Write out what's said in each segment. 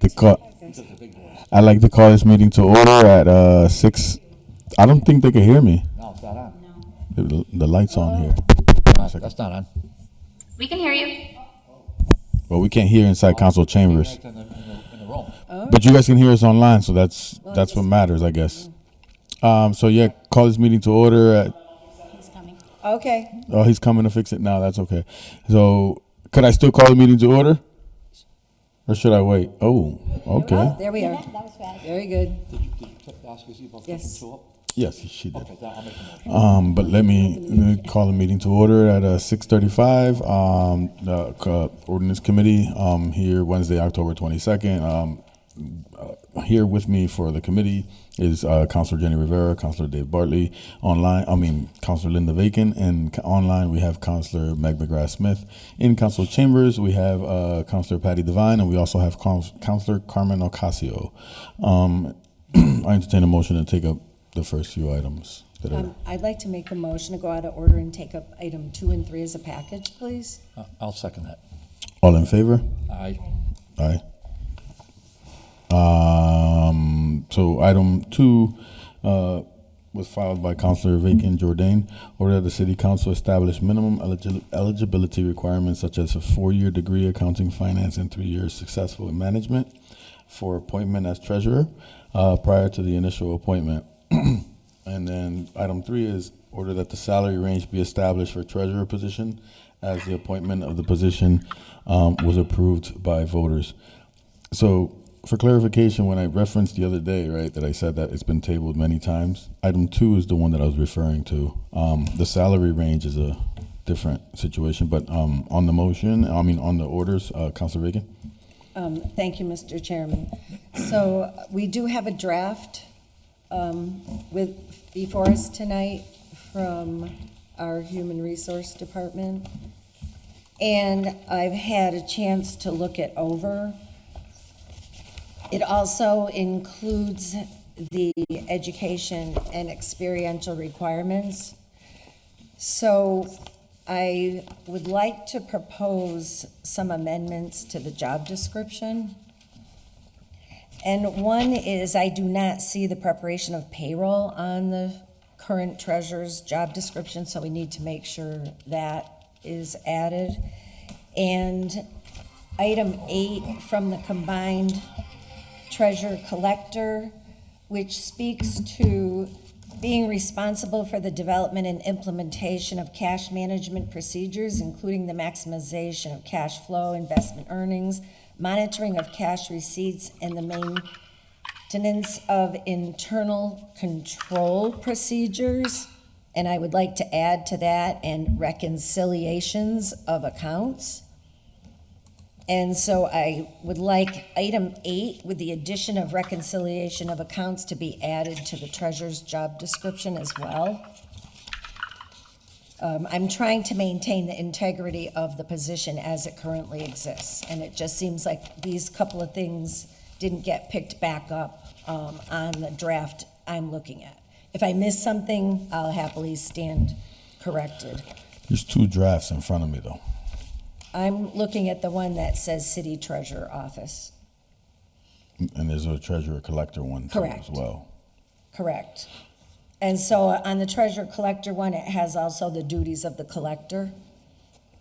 to call. I'd like to call this meeting to order at 6. I don't think they can hear me. No, it's not on. The light's on here. That's not on. We can hear you. Well, we can't hear inside council chambers, It's in the room. but you guys can hear us online, so that's what matters, I guess. So yeah, call this meeting to order at. He's coming. Okay. Oh, he's coming to fix it now. That's okay. So could I still call the meeting to order, or should I wait? Oh, okay. Oh, there we are. That was fast. Very good. Did you ask to see if Yes. show up? Yes, she did. Okay, I'll make a motion. But let me call the meeting to order at 6:35. The Ordinance Committee here Wednesday, October 22nd. Here with me for the committee is Councilor Jenny Rivera, Councilor Dave Bartley. Councilor Linda Bacon, and online we have Councilor Meg McGrath Smith. In council chambers we have Councilor Patty Devine, and we also have Councilor Carmen Ocasio. I entertain a motion to take up the first few items that are. I'd like to make a motion to go out of order and take up item 2 and 3 as a package, please. I'll second that. All in favor? Aye. Aye. So item 2 was filed by Councilor Vacan Jordan. Order that the City Council establish minimum eligibility requirements such as a 4-year degree accounting, finance, and 3 years successful in management for appointment as treasurer prior to the initial appointment. And then item 3 is order that the salary range be established for treasurer position as the appointment of the position was approved by voters. So for clarification, when I referenced the other day, right, that I said that it's been tabled many times, item 2 is the one that I was referring to. The salary range is a different situation, but on the motion, on the orders, Councilor Reagan? Thank you, Mr. Chairman. So we do have a draft before us tonight from our Human Resource Department. And I've had a chance to look it over. It also includes the education and experiential requirements. So I would like to propose some amendments to the job description. And one is, I do not see the preparation of payroll on the current treasurer's job description, so we need to make sure that is added. And item 8 from the combined treasurer collector, which speaks to being responsible for the development and implementation of cash management procedures, including the maximization of cash flow, investment earnings, monitoring of cash receipts, and the maintenance of internal control procedures. And I would like to add to that, and reconciliations of accounts. And so I would like item 8 with the addition of reconciliation of accounts to be added to the treasurer's job description as well. I'm trying to maintain the integrity of the position as it currently exists. And it just seems like these couple of things didn't get picked back up on the draft I'm looking at. If I miss something, I'll happily stand corrected. There's 2 drafts in front of me, though. I'm looking at the one that says City Treasurer Office. And there's a treasurer-collector one, too, Correct. as well. Correct. And so on the treasurer collector one, it has also the duties of the collector.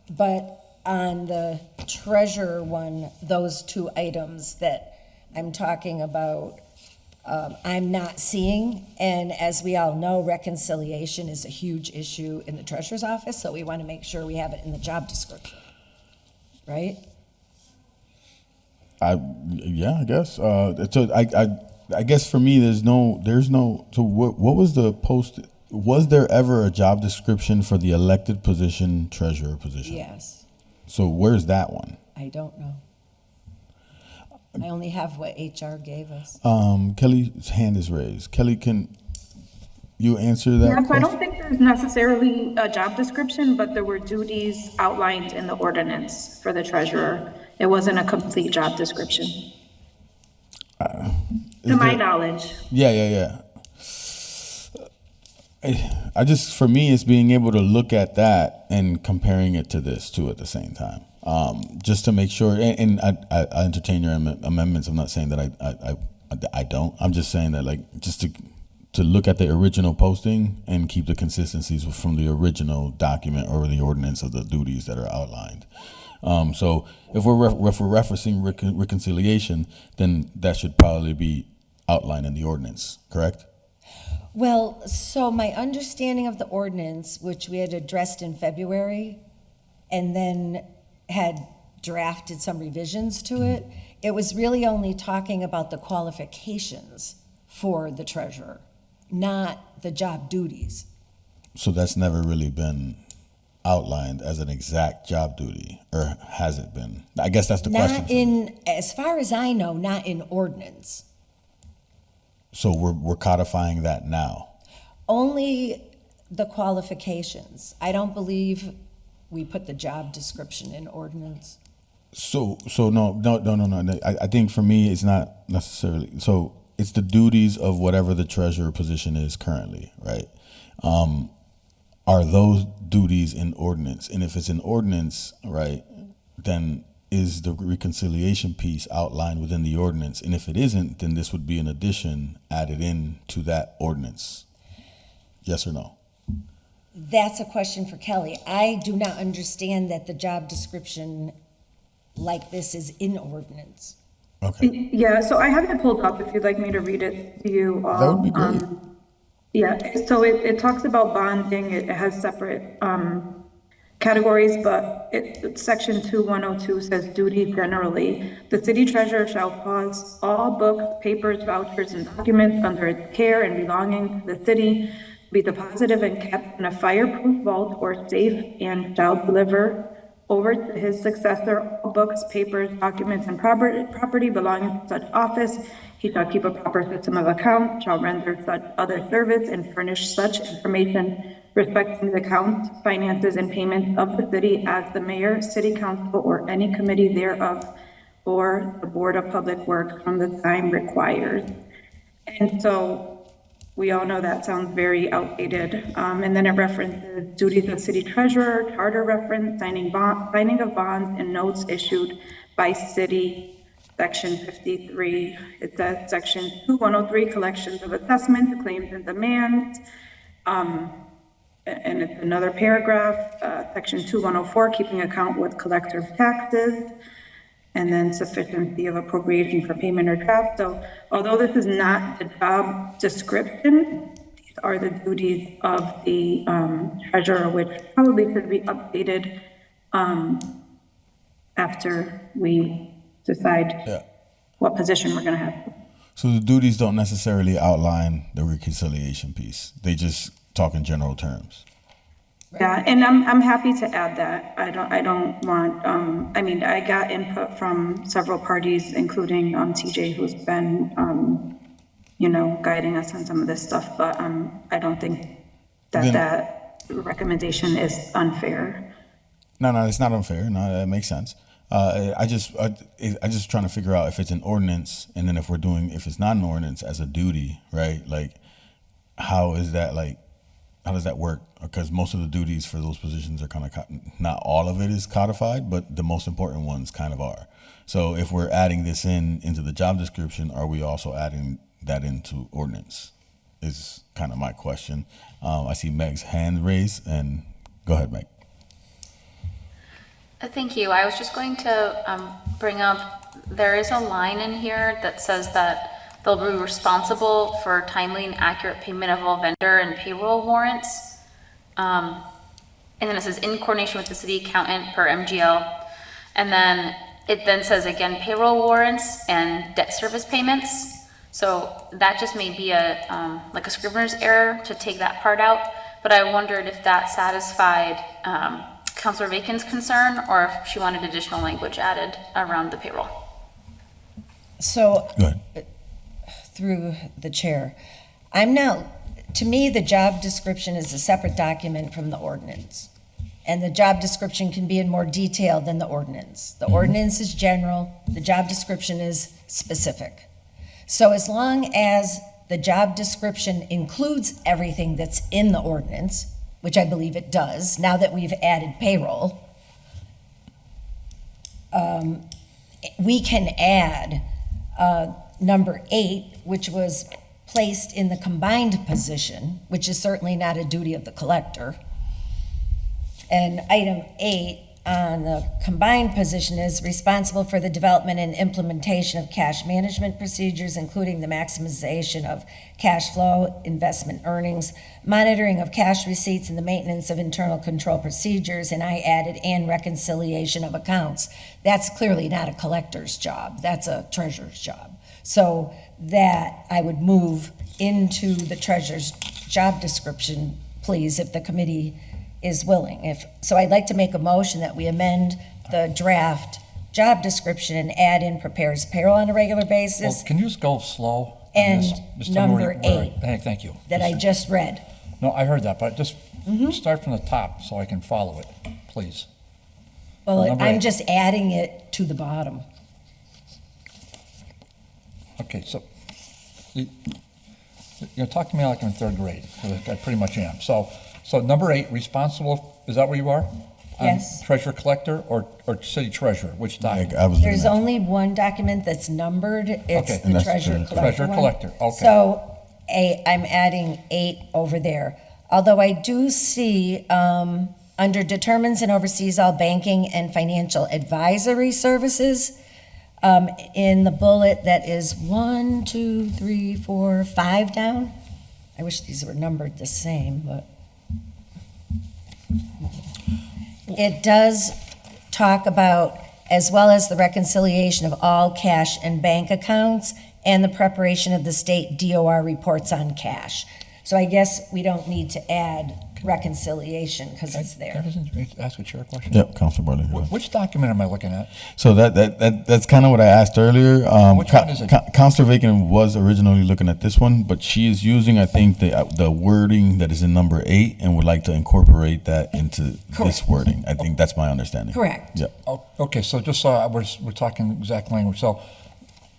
But on the treasurer one, those 2 items that I'm talking about, I'm not seeing. And as we all know, reconciliation is a huge issue in the treasurer's office, so we want to make sure we have it in the job description, right? I guess. So I guess for me, there's no. So what was the post? Was there ever a job description for the elected position, treasurer position? Yes. So where's that one? I don't know. I only have what HR gave us. Kelly's hand is raised. Kelly, can you answer that? Yes, I question? don't think there's necessarily a job description, but there were duties outlined in the ordinance for the treasurer. It wasn't a complete job description. To my knowledge. Yeah. I just, for me, it's being able to look at that and comparing it to this too at the same time. just to make sure, and I entertain your amendments. I'm not saying that I don't. I'm just saying that, like, just to look at the original posting and keep the consistencies from the original document or the ordinance of the duties that are outlined. So if we're referencing reconciliation, then that should probably be outlined in the ordinance, correct? Well, so my understanding of the ordinance, which we had addressed in February, and then had drafted some revisions to it, it was really only talking about the qualifications for the treasurer, not the job duties. So that's never really been outlined as an exact job duty, or has it been? I guess that's the question. Not in, as far as I know, not in ordinance. So we're codifying that now. Only the qualifications. I don't believe we put the job description in ordinance. So no. I think for me, it's not necessarily. So it's the duties of whatever the treasurer position is currently, right? Are those duties in ordinance? And if it's in ordinance, right, then is the reconciliation piece outlined within the ordinance? And if it isn't, then this would be an addition added in to that ordinance. Yes or no? That's a question for Kelly. I do not understand that the job description like this is in ordinance. Okay. Yeah, so I have it pulled up if you'd like me to read it to you all. That would be great. Yeah, so it talks about bonding, it has separate categories, but section 2102 says duty generally. The city treasurer shall cause all books, papers, vouchers, and documents under its care and belonging to the city to be deposited and kept in a fireproof vault or safe, and shall deliver over to his successor all books, papers, documents, and property belonging to such office. He shall keep a proper system of account, shall render such other service, and furnish such information respecting the accounts, finances, and payments of the city as the mayor, city council, or any committee thereof, or the Board of Public Works from the time requires. And so we all know that sounds very outdated. And then it references duties of city treasurer, charter reference, signing of bonds and notes issued by city. Section 53, it says section 2103, collections of assessments, claims and demands. And it's another paragraph, section 2104, keeping account with collector's taxes, and then sufficiency of appropriation for payment or draft. So although this is not the job description, these are the duties of the treasurer, which probably should be updated after we decide what position we're gonna have. So the duties don't necessarily outline the reconciliation piece. They just talk in general terms. Yeah, and I'm happy to add that. I don't want, I mean, I got input from several parties, including TJ, who's been, guiding us on some of this stuff, but I don't think that recommendation is unfair. No, it's not unfair. No, that makes sense. I just trying to figure out if it's an ordinance, and then if it's not an ordinance as a duty, right? Like, how does that work? Because most of the duties for those positions are kind of, not all of it is codified, but the most important ones kind of are. So if we're adding this into the job description, are we also adding that into ordinance? Is kind of my question. I see Meg's hand raised, and go ahead, Meg. Thank you. I was just going to bring up, there is a line in here that says that they'll be responsible for timely and accurate payment of all vendor and payroll warrants. And then it says in coordination with the city accountant per MGL. And then it then says again, payroll warrants and debt service payments. So that just may be like a scrivener's error to take that part out. But I wondered if that satisfied Councilor Bacon's concern, or if she wanted additional language added around the payroll. So, Go ahead. through the chair, to me, the job description is a separate document from the ordinance. And the job description can be in more detail than the ordinance. The ordinance is general, the job description is specific. So as long as the job description includes everything that's in the ordinance, which I believe it does, now that we've added payroll, we can add number 8, which was placed in the combined position, which is certainly not a duty of the collector. And item 8 on the combined position is responsible for the development and implementation of cash management procedures, including the maximization of cash flow, investment earnings, monitoring of cash receipts, and the maintenance of internal control procedures. And I added, and reconciliation of accounts. That's clearly not a collector's job. That's a treasurer's job. So that I would move into the treasurer's job description, please, if the committee is willing. So I'd like to make a motion that we amend the draft job description and add in prepares payroll on a regular basis. Well, can you just go slow? on And this? Just tell me number where- 8. Hey, thank you. That I just read. No, I heard that, but just Mm-hmm. start from the top so I can follow it, please. Well, Number I'm 8. just adding it to the bottom. Okay, so, talk to me like I'm in third grade, 'cause I pretty much am. So number 8, responsible, is that where you are? Yes. Treasurer collector or city treasurer, which document? I was looking There's at- only one document that's numbered. It's Okay. And the that's the treasurer treasurer collector Treasurer one. collector, okay. So I'm adding 8 over there. Although I do see, under determines and oversees all banking and financial advisory services, in the bullet that is 1, 2, 3, 4, 5 down. I wish these were numbered the same, but it does talk about, as well as the reconciliation of all cash and bank accounts and the preparation of the state DOR reports on cash. So I guess we don't need to add reconciliation because it's Can I there. just ask a chair question? Yep, Councilor Bartley. go ahead. Which document am I looking at? So that's kind of what I asked earlier. Which one is it? Councilor Bacon was originally looking at this one, but she is using, I think, the wording that is in number 8 and would like to incorporate that into this wording. I think that's my understanding. Correct. Yep. Oh, okay, so just so we're talking exact language. So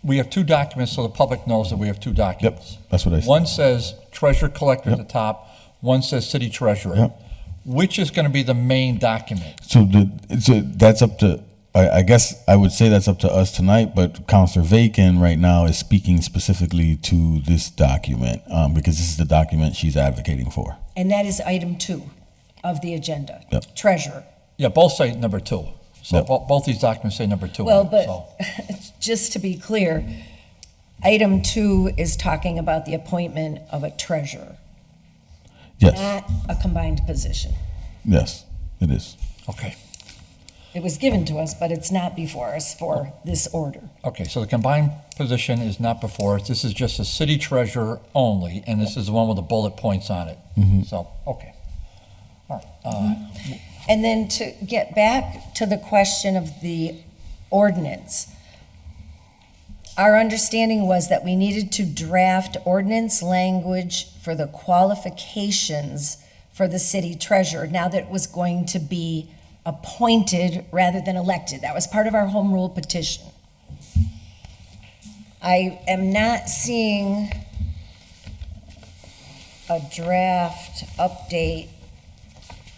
we have 2 documents, so the public knows that we have 2 Yep, documents. that's what I said. One says treasurer collector at the top, one says city treasurer. Yep. Which is going to be the main document? So that's up to, I guess I would say that's up to us tonight, but Councilor Bacon right now is speaking specifically to this document, because this is the document she's advocating for. And that is item 2 of the agenda. Yep. Treasurer. Yeah, both say number 2. So Yep. both these documents say number 2. Well, on it, but so- just to be clear, item 2 is talking about the appointment of a treasurer, Yes, not a combined position. yes, it is. Okay, It was given to us, but it's not before us for this order. okay, so the combined position is not before us. This is just a city treasurer only, and this is the one with the bullet points on it. So, okay. All right, And then to get back to the question of the ordinance, our understanding was that we needed to draft ordinance language for the qualifications for the city treasurer, now that it was going to be appointed rather than elected. That was part of our home rule petition. I am not seeing a draft update.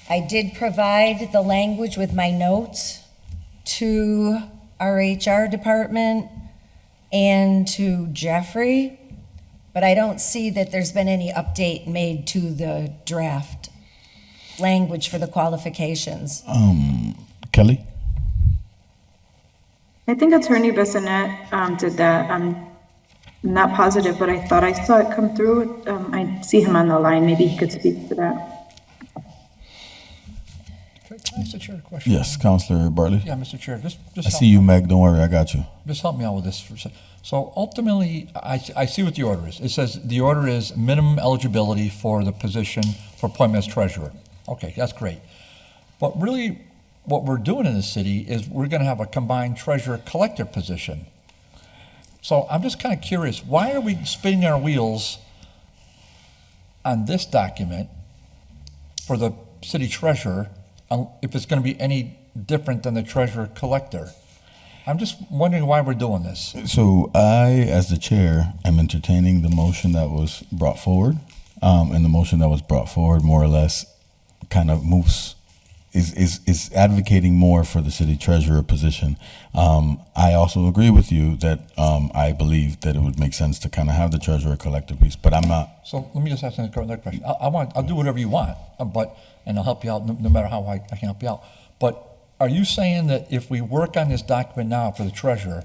I did provide the language with my notes to our HR department and to Jeffrey, but I don't see that there's been any update made to the draft language for the qualifications. Kelly? I think Attorney Bissonnette did that. I'm not positive, but I thought I saw it come through. I see him on the line. Maybe he could speak to that. can I ask the chair a question? Yes, Councilor Bartley? Yeah, Mr. Chair, just I help see you, Meg. Don't worry, I got you. Just help me out with this for a second. So ultimately, I see what the order is. It says the order is minimum eligibility for the position for appointment as treasurer. Okay, that's great. But really, what we're doing in the city is we're going to have a combined treasurer collector position. So I'm just kind of curious, why are we spinning our wheels on this document for the city treasurer if it's going to be any different than the treasurer collector? I'm just wondering why we're doing this. So I, as the chair, am entertaining the motion that was brought forward. And the motion that was brought forward more or less kind of moves is advocating more for the city treasurer position. I also agree with you that I believe that it would make sense to kind of have the treasurer collector piece, but I'm not. So let me just ask another question. I'll do whatever you want, and I'll help you out no matter how I can help you out. But are you saying that if we work on this document now for the treasurer,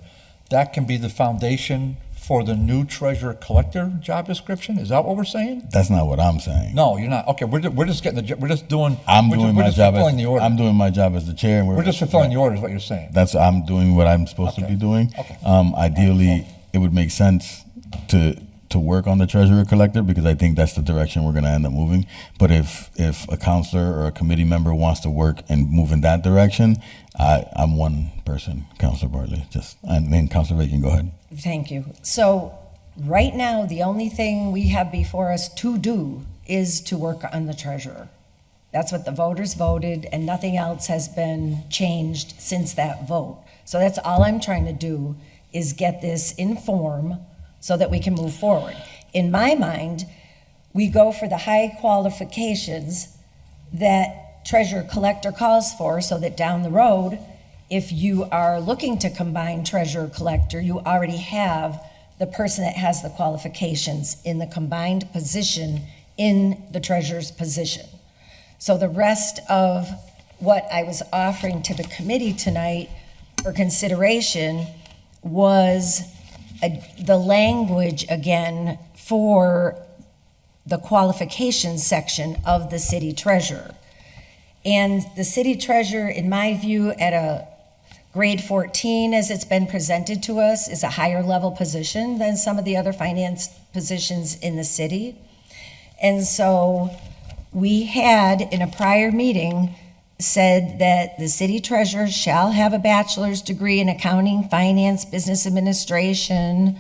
that can be the foundation for the new treasurer collector job description? Is that what we're saying? That's not what I'm saying. No, you're not. Okay, we're just getting we're just doing. I'm we're doing just, my we're just job fulfilling as the order. I'm doing my job as the chair, and We're just fulfilling the order, is what you're saying. I'm doing what I'm supposed to Okay. be doing. Okay. Ideally, it would make sense to work on the treasurer collector because I think that's the direction we're going to end up moving. But if a counselor or a committee member wants to work and move in that direction, I'm one person, Counselor Bartley. And then Counselor Bacon, go ahead. Thank you. So right now, the only thing we have before us to do is to work on the treasurer. That's what the voters voted, and nothing else has been changed since that vote. So that's all I'm trying to do is get this in form so that we can move forward. In my mind, we go for the high qualifications that treasurer collector calls for so that down the road, if you are looking to combine treasurer collector, you already have the person that has the qualifications in the combined position in the treasurer's position. So the rest of what I was offering to the committee tonight for consideration was the language again for the qualifications section of the city treasurer. And the city treasurer, in my view, at a grade 14, as it's been presented to us, is a higher level position than some of the other finance positions in the city. And so we had, in a prior meeting, said that the city treasurer shall have a bachelor's degree in accounting, finance, business administration,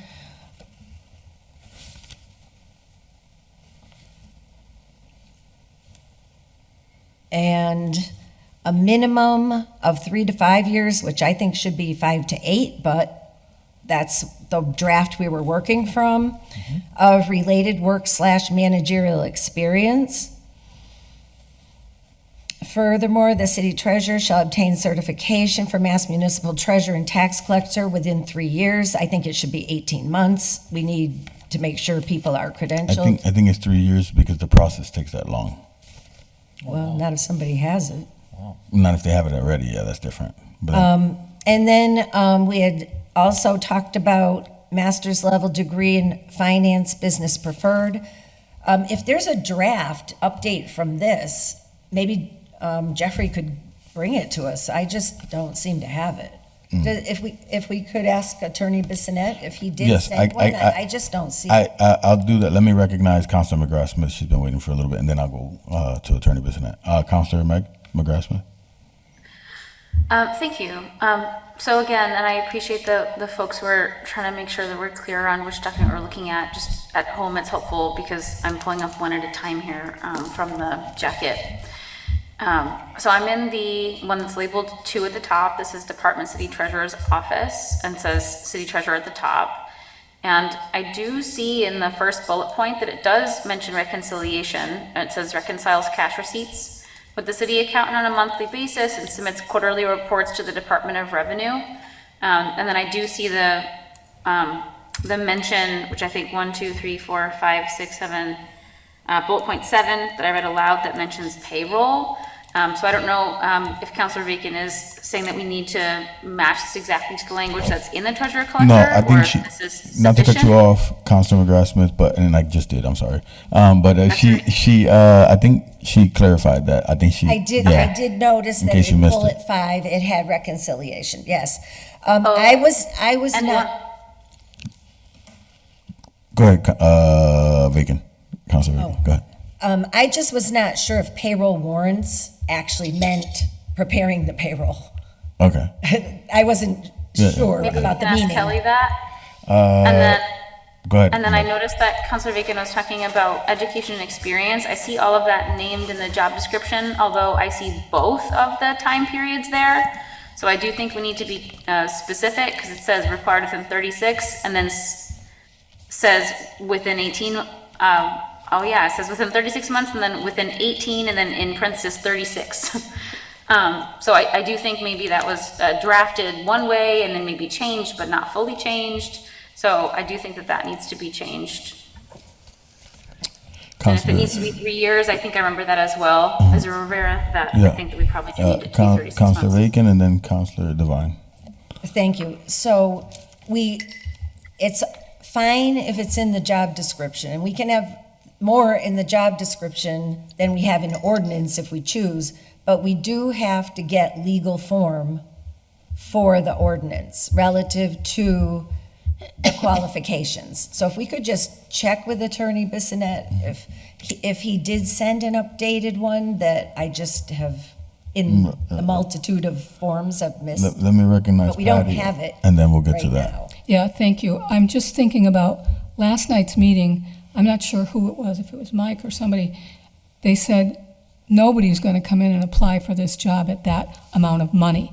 and a minimum of 3 to 5 years, which I think should be 5 to 8, but that's the draft we were working from, of related work/managerial experience. Furthermore, the city treasurer shall obtain certification for Mass Municipal Treasurer and Tax Collector within 3 years. I think it should be 18 months. We need to make sure people are credentialed. I think it's 3 years because the process takes that long. Well, not if somebody has it. Not if they have it already. Yeah, that's different. But And then we had also talked about master's level degree in finance, business preferred. If there's a draft update from this, maybe Jeffrey could bring it to us. I just don't seem to have it. If we could ask Attorney Bissonnette if he did Yes, send one, I just don't see it. I'll do that. Let me recognize Counselor McGrath Smith. She's been waiting for a little bit, and then I'll go to Attorney Bissonnette. Counselor McGrath Smith. Thank you. So again, and I appreciate the folks who are trying to make sure that we're clear on which document we're looking at. Just at home, it's helpful because I'm pulling up one at a time here from the jacket. So I'm in the one that's labeled 2 at the top. This is Department City Treasurer's Office and says City Treasurer at the top. And I do see in the first bullet point that it does mention reconciliation. And it says reconciles cash receipts with the city accountant on a monthly basis and submits quarterly reports to the Department of Revenue. And then I do see the mention, which I think 1, 2, 3, 4, 5, 6, 7, bullet point 7 that I read aloud that mentions payroll. So I don't know if Councilor Bacon is saying that we need to match this exactly to the language that's in the treasurer collector. No, I or think if this is not to cut you sufficient. off, Counselor McGrath Smith, and I just did. I'm sorry, I think she clarified that. I think she. I did notice In that case you in missed bullet it. 5, it had reconciliation, yes. I was And not, Go ahead, Bacon. Counselor Bacon. Go ahead. I just was not sure if payroll warrants actually meant preparing the payroll. Okay. I wasn't sure Maybe we about the can ask meaning. Kelly that. And then Go ahead. And then I noticed that Councilor Bacon was talking about education and experience. I see all of that named in the job description, although I see both of the time periods there. So I do think we need to be specific, because it says required within 36, and then says within 18, it says within 36 months, and then within 18, and then in parentheses 36. So I do think maybe that was drafted one way and then maybe changed, but not fully changed. So I do think that that needs to be changed. And if it Councilor, needs to be 3 years, I think I remember that as well, as a Rivera, that I Yeah. think that we probably do need it to be 36 Councilor months. Bacon and then Councilor Devine. Thank you. So it's fine if it's in the job description, and we can have more in the job description than we have in ordinance if we choose, but we do have to get legal form for the ordinance relative to the qualifications. So if we could just check with Attorney Bissonette, if he did send an updated one that I just have, in the multitude of forms I've missed. Let me recognize But we don't Patty, have it and then we'll get to right that. now. Yeah, thank you. I'm just thinking about last night's meeting. I'm not sure who it was, if it was Mike or somebody. They said nobody's going to come in and apply for this job at that amount of money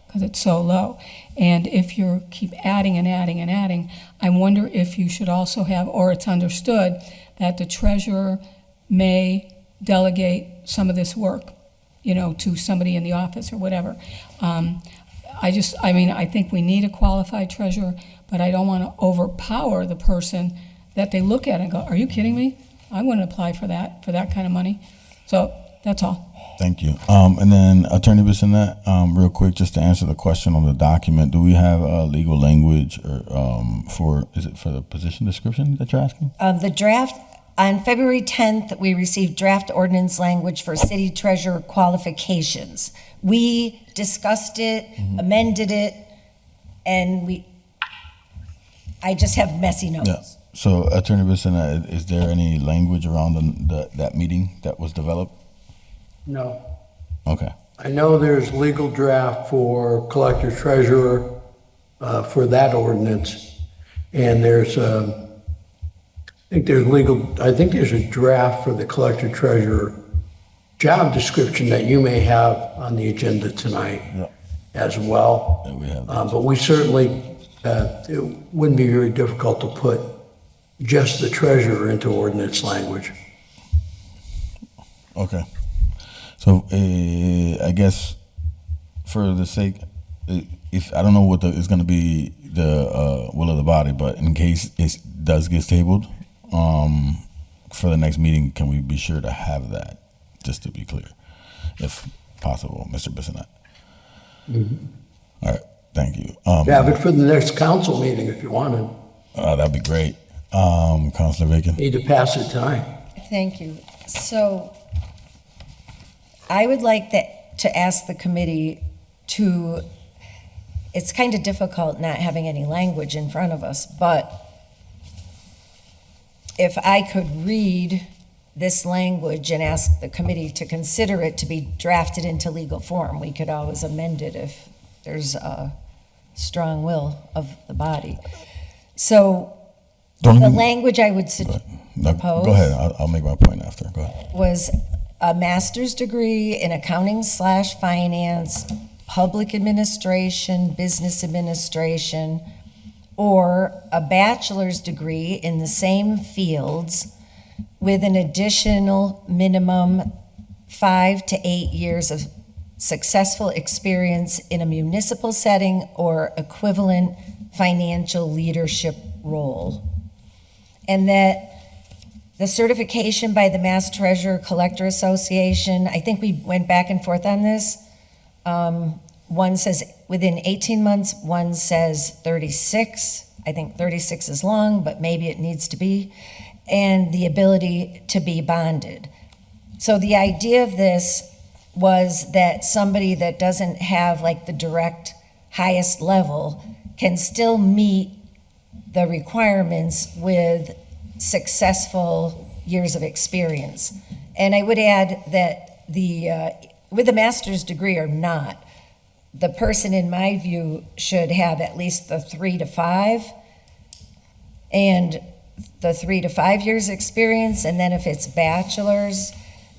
because it's so low. And if you keep adding and adding and adding, I wonder if you should also have, or it's understood, that the treasurer may delegate some of this work, to somebody in the office or whatever. I think we need a qualified treasurer, but I don't want to overpower the person that they look at and go, are you kidding me? I wouldn't apply for that kind of money. So that's all. Thank you. And then Attorney Bissonette, real quick, just to answer the question on the document, do we have legal language or is it for the position description that you're asking? The draft, on February 10th, we received draft ordinance language for city treasurer qualifications. We discussed it, amended it, and I just have messy notes. Yeah. So Attorney Bissonette, is there any language around that meeting that was developed? No. Okay. I know there's legal draft for collector treasurer for that ordinance. And I think there's a draft for the collector treasurer job description that you may have on the agenda tonight as well. Yeah, we have that. But we certainly, it wouldn't be very difficult to put just the treasurer into ordinance language. Okay. So I guess for the sake, if I don't know what is going to be the will of the body, but in case it does get tabled, for the next meeting, can we be sure to have that, just to be clear, if possible, Mr. Bissonette? Mm-hmm. All right, thank you. Have it for the next council meeting if you wanted. That'd be great. Councilor Bacon. Need to pass it tonight. Thank you. So I would like to ask the committee to, it's kind of difficult not having any language in front of us, but if I could read this language and ask the committee to consider it to be drafted into legal form, we could always amend it if there's a strong will of the body. So the language I would propose. Go ahead. I'll make my point after. Go ahead. Was a master's degree in accounting/finance, public administration, business administration, or a bachelor's degree in the same fields with an additional minimum 5 to 8 years of successful experience in a municipal setting or equivalent financial leadership role. And that the certification by the Mass Treasurer Collector Association, I think we went back and forth on this. One says within 18 months, one says 36. I think 36 is long, but maybe it needs to be. And the ability to be bonded. So the idea of this was that somebody that doesn't have like the direct highest level can still meet the requirements with successful years of experience. And I would add that with a master's degree or not, the person, in my view, should have at least the 3 to 5 and the 3 to 5 years experience. And then if it's bachelor's,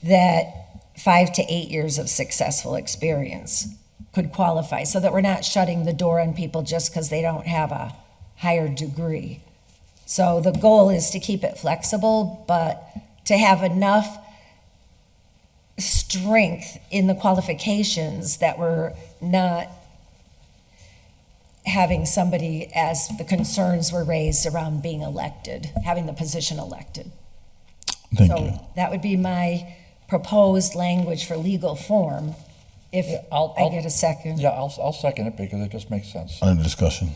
that 5 to 8 years of successful experience could qualify, so that we're not shutting the door on people just because they don't have a higher degree. So the goal is to keep it flexible, but to have enough strength in the qualifications that we're not having somebody, as the concerns were raised around being elected, having the position elected. Thank So you. that would be my proposed language for legal form, if I get a second. Yeah, I'll second it because it just makes sense. Under discussion.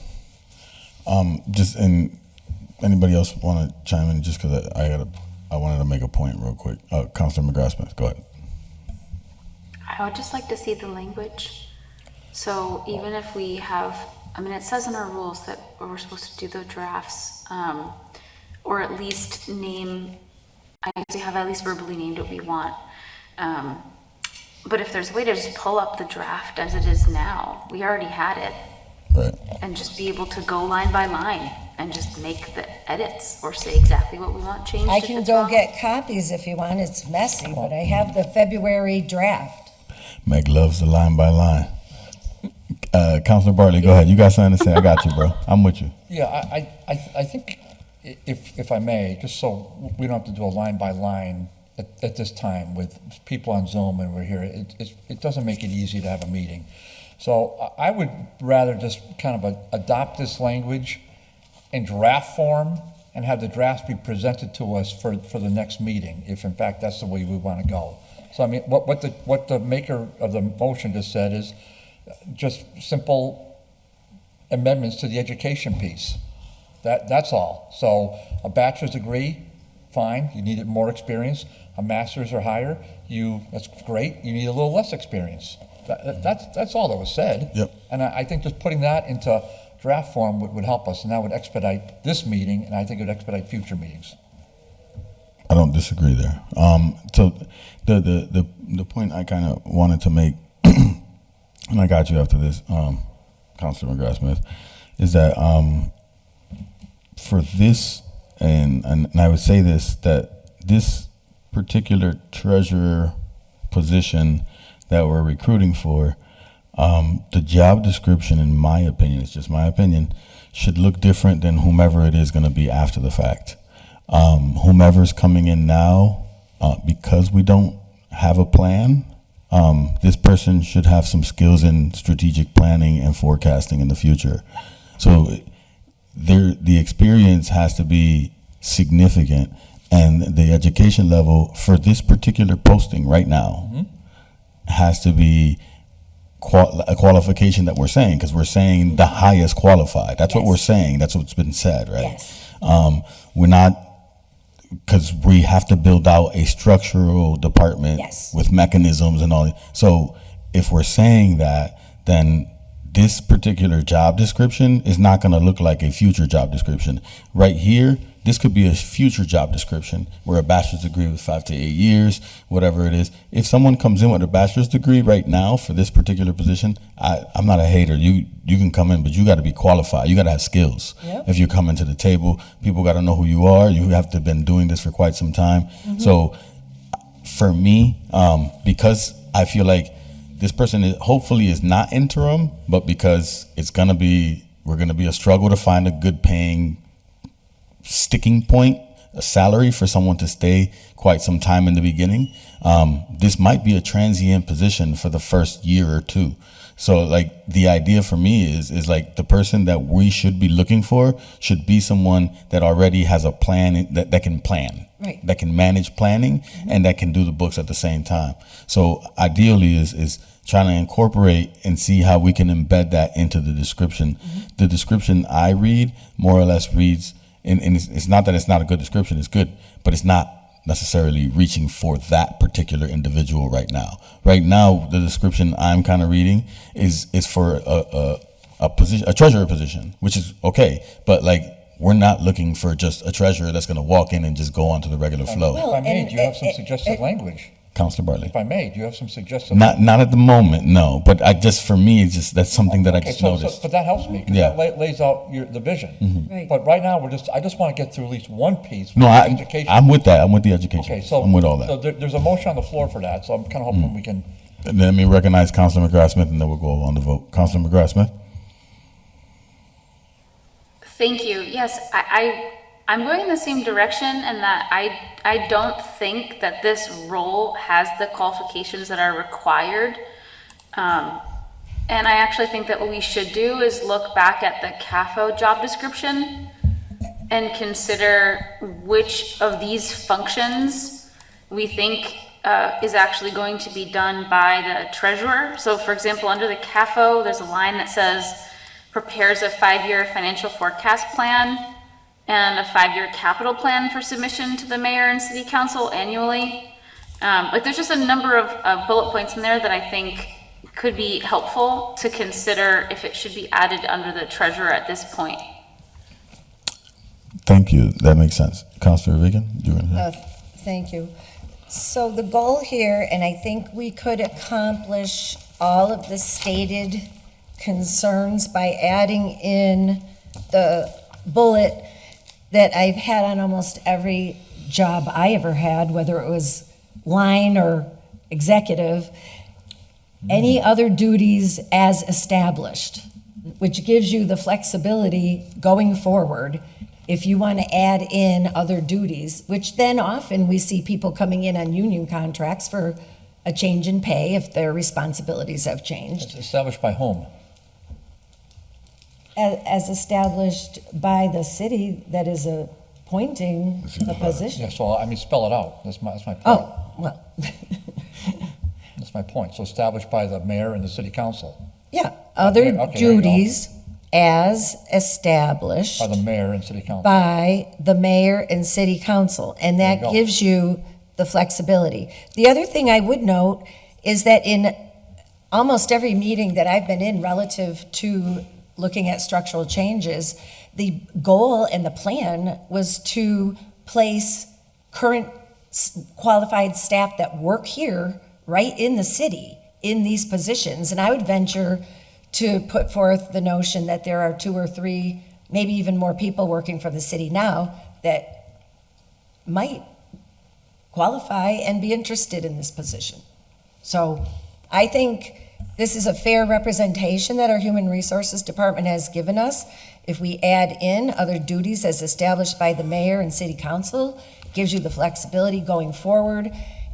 Anybody else want to chime in? Just because I wanted to make a point real quick. Councilor McGrath-Smith, go ahead. I would just like to see the language. So even if we have, I mean, it says in our rules that we're supposed to do the drafts, or at least name, I need to have at least verbally named what we want. But if there's a way to just pull up the draft as it is now, we already had it, Right. and just be able to go line by line and just make the edits or say exactly what we want changed. I if can it's go wrong. get copies if you want, it's messy, but I have the February draft. Meg loves the line by line. Councilor Bartley, go ahead. You got something to say? I got you, bro. I'm with you. Yeah, I think, if I may, just so we don't have to do a line by line at this time with people on Zoom and we're here, it doesn't make it easy to have a meeting. So I would rather just kind of adopt this language in draft form and have the drafts be presented to us for the next meeting, if in fact that's the way we want to go. So I mean, what the maker of the motion just said is just simple amendments to the education piece. That's all. So a bachelor's degree, fine, you needed more experience. A master's or higher, that's great, you need a little less experience. That's all that was said. Yep. And I think just putting that into draft form would help us, and that would expedite this meeting, and I think it would expedite future meetings. I don't disagree there. So the point I kind of wanted to make, and I got you after this, Councilor McGrath-Smith, is that for this, and I would say this, that this particular treasurer position that we're recruiting for, the job description, in my opinion, it's just my opinion, should look different than whomever it is going to be after the fact. Whomever's coming in now, because we don't have a plan, this person should have some skills in strategic planning and forecasting in the future. So the experience has to be significant, and the education level for this particular posting right now has to be a qualification that we're saying, because we're saying the highest qualified. That's what we're saying. That's what's been said, right? Yes. We're not, because we have to build out a structural department with mechanisms and all. So if we're saying that, then this particular job description is not going to look like a future job description. Right here, this could be a future job description where a bachelor's degree with 5 to 8 years, whatever it is. If someone comes in with a bachelor's degree right now for this particular position, I'm not a hater. You can come in, but you got to be qualified. You got to have skills. Yep. If you're coming to the table, people got to know who you are. You have to have been doing this for quite some time. So for me, because I feel like this person hopefully is not interim, but because we're going to be a struggle to find a good paying sticking point, a salary for someone to stay quite some time in the beginning. This might be a transient position for the first year or two. So like the idea for me is like the person that we should be looking for should be someone that already has a plan that can plan, Right. that can manage planning and that can do the books at the same time. So ideally is trying to incorporate and see how we can embed that into the description. The description I read more or less reads, and it's not that it's not a good description, it's good, but it's not necessarily reaching for that particular individual right now. Right now, the description I'm kind of reading is for a position, a treasurer position, which is okay, but like we're not looking for just a treasurer that's going to walk in and just go onto the regular flow. If I may, and do you have some suggested language? Councilor Bartley. If I may, do you have some suggested? Not at the moment, no. But for me, it's just that's something that I just noticed. But that helps me, because Yeah. that lays out the vision. Right. But right now, I just want to get through at least one piece. No, with education. I'm with that. I'm with the education. Okay, so. I'm with all that. So there's a motion on the floor for that, so I'm kind of hoping we can. And then let me recognize Councilor McGrath-Smith, and then we'll go on the vote. Councilor McGrath-Smith. Thank you. Yes, I I'm going in the same direction, and that I don't think that this role has the qualifications that are required. And I actually think that what we should do is look back at the CAFO job description and consider which of these functions we think is actually going to be done by the treasurer. So for example, under the CAFO, there's a line that says, prepares a 5-year financial forecast plan and a 5-year capital plan for submission to the mayor and city council annually. Like there's just a number of bullet points in there that I think could be helpful to consider if it should be added under the treasurer at this point. Thank you. That makes sense. Councilor Reagan, do you want to? Thank you. So the goal here, and I think we could accomplish all of the stated concerns by adding in the bullet that I've had on almost every job I ever had, whether it was line or executive, any other duties as established, which gives you the flexibility going forward if you want to add in other duties, which then often we see people coming in on union contracts for a change in pay if their responsibilities have changed. It's established by whom? As established by the city that is appointing the position. Yeah, so I mean, spell it out. That's my point. Oh, well, That's my point. So established by the mayor and the city council. yeah, other Okay, there you go. duties as established By the mayor and city council. by the mayor and city council, and There you that go. gives you the flexibility. The other thing I would note is that in almost every meeting that I've been in relative to looking at structural changes, the goal and the plan was to place current qualified staff that work here right in the city in these positions. And I would venture to put forth the notion that there are 2 or 3, maybe even more people working for the city now that might qualify and be interested in this position. So I think this is a fair representation that our Human Resources Department has given us. If we add in other duties as established by the mayor and city council, it gives you the flexibility going forward.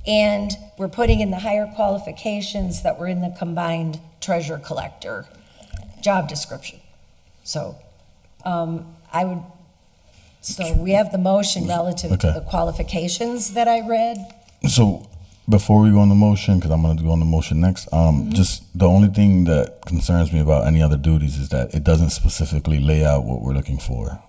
And we're putting in the higher qualifications that were in the combined treasurer collector job description. So so we have the motion relative to Okay. the qualifications that I read. So before we go on the motion, because I'm going to go on the motion next, just the only thing that concerns me about any other duties is that it doesn't specifically lay out what we're looking for.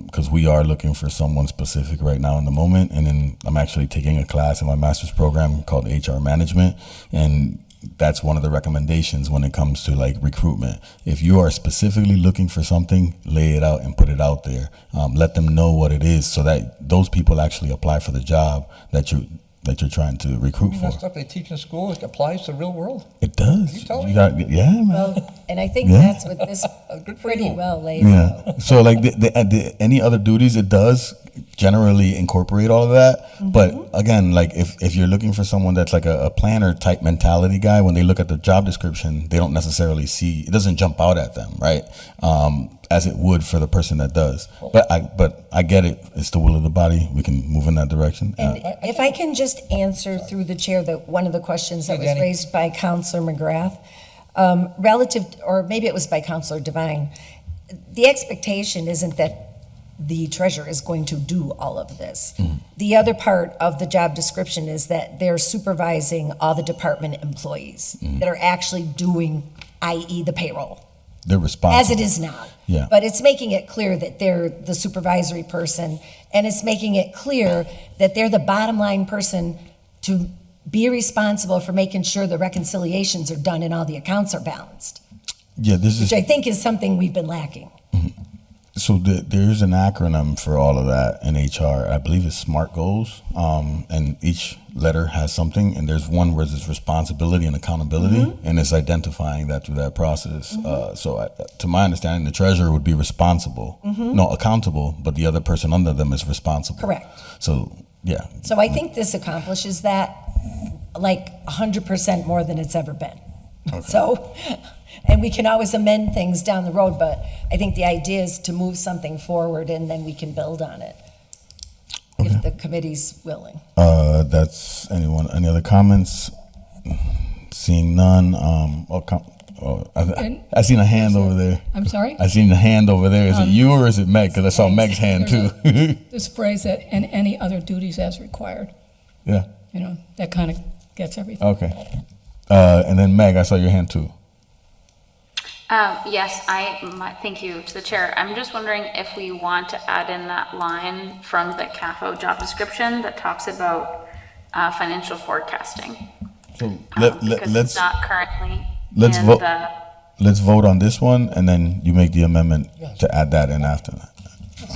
Because we are looking for someone specific right now in the moment. And then I'm actually taking a class in my master's program called HR Management. And that's one of the recommendations when it comes to like recruitment. If you are specifically looking for something, lay it out and put it out there. Let them know what it is so that those people actually apply for the job that you're trying to recruit I mean, for. that stuff they teach in school, it applies to the real world. It does. You tell me. Yeah, man. Well, and I think Yeah. that's what this Good for pretty you. well lays out. Yeah. So like any other duties, it does generally incorporate all of that. But again, like if you're looking for someone that's like a planner type mentality guy, when they look at the job description, they don't necessarily see, it doesn't jump out at them, right? As it would for the person that does. But I get it. It's the will of the body. We can move in that direction. And if I can just answer through the chair one of the questions that Hey, was Danny. raised by Counselor McGrath, relative, or maybe it was by Counselor Devine, the expectation isn't that the treasurer is going to do all of this. The other part of the job description is that they're supervising all the department employees that are actually doing, i.e. the payroll, They're responsible. as it is now. Yeah. But it's making it clear that they're the supervisory person, and it's making it clear that they're the bottom line person to be responsible for making sure the reconciliations are done and all the accounts are balanced, Yeah, this is which I think is something we've been lacking. so there's an acronym for all of that in HR. I believe it's SMART goals, and each letter has something. And there's one where there's responsibility and accountability, and it's identifying that through that process. To my understanding, the treasurer would be responsible, no, accountable, but the other person under them is responsible. Correct. So yeah, So I think this accomplishes that like 100% more than it's ever been. So And we can always amend things down the road, but I think the idea is to move something forward and then we can build on it. If the committee's willing. That's any other comments? Seeing none, I seen a hand over there. I'm sorry? I seen the hand over there. Is it you or is it Meg? Because I saw Meg's hand too. This phrase that, and any other duties as required, Yeah, you know, that kind of gets everything. okay. And then Meg, I saw your hand too. Yes, thank you to the chair. I'm just wondering if we want to add in that line from the CAFO job description that talks about financial forecasting. So Because let's it's not currently let's in vote. the, Let's vote on this one, and then you make the amendment to add that in after that.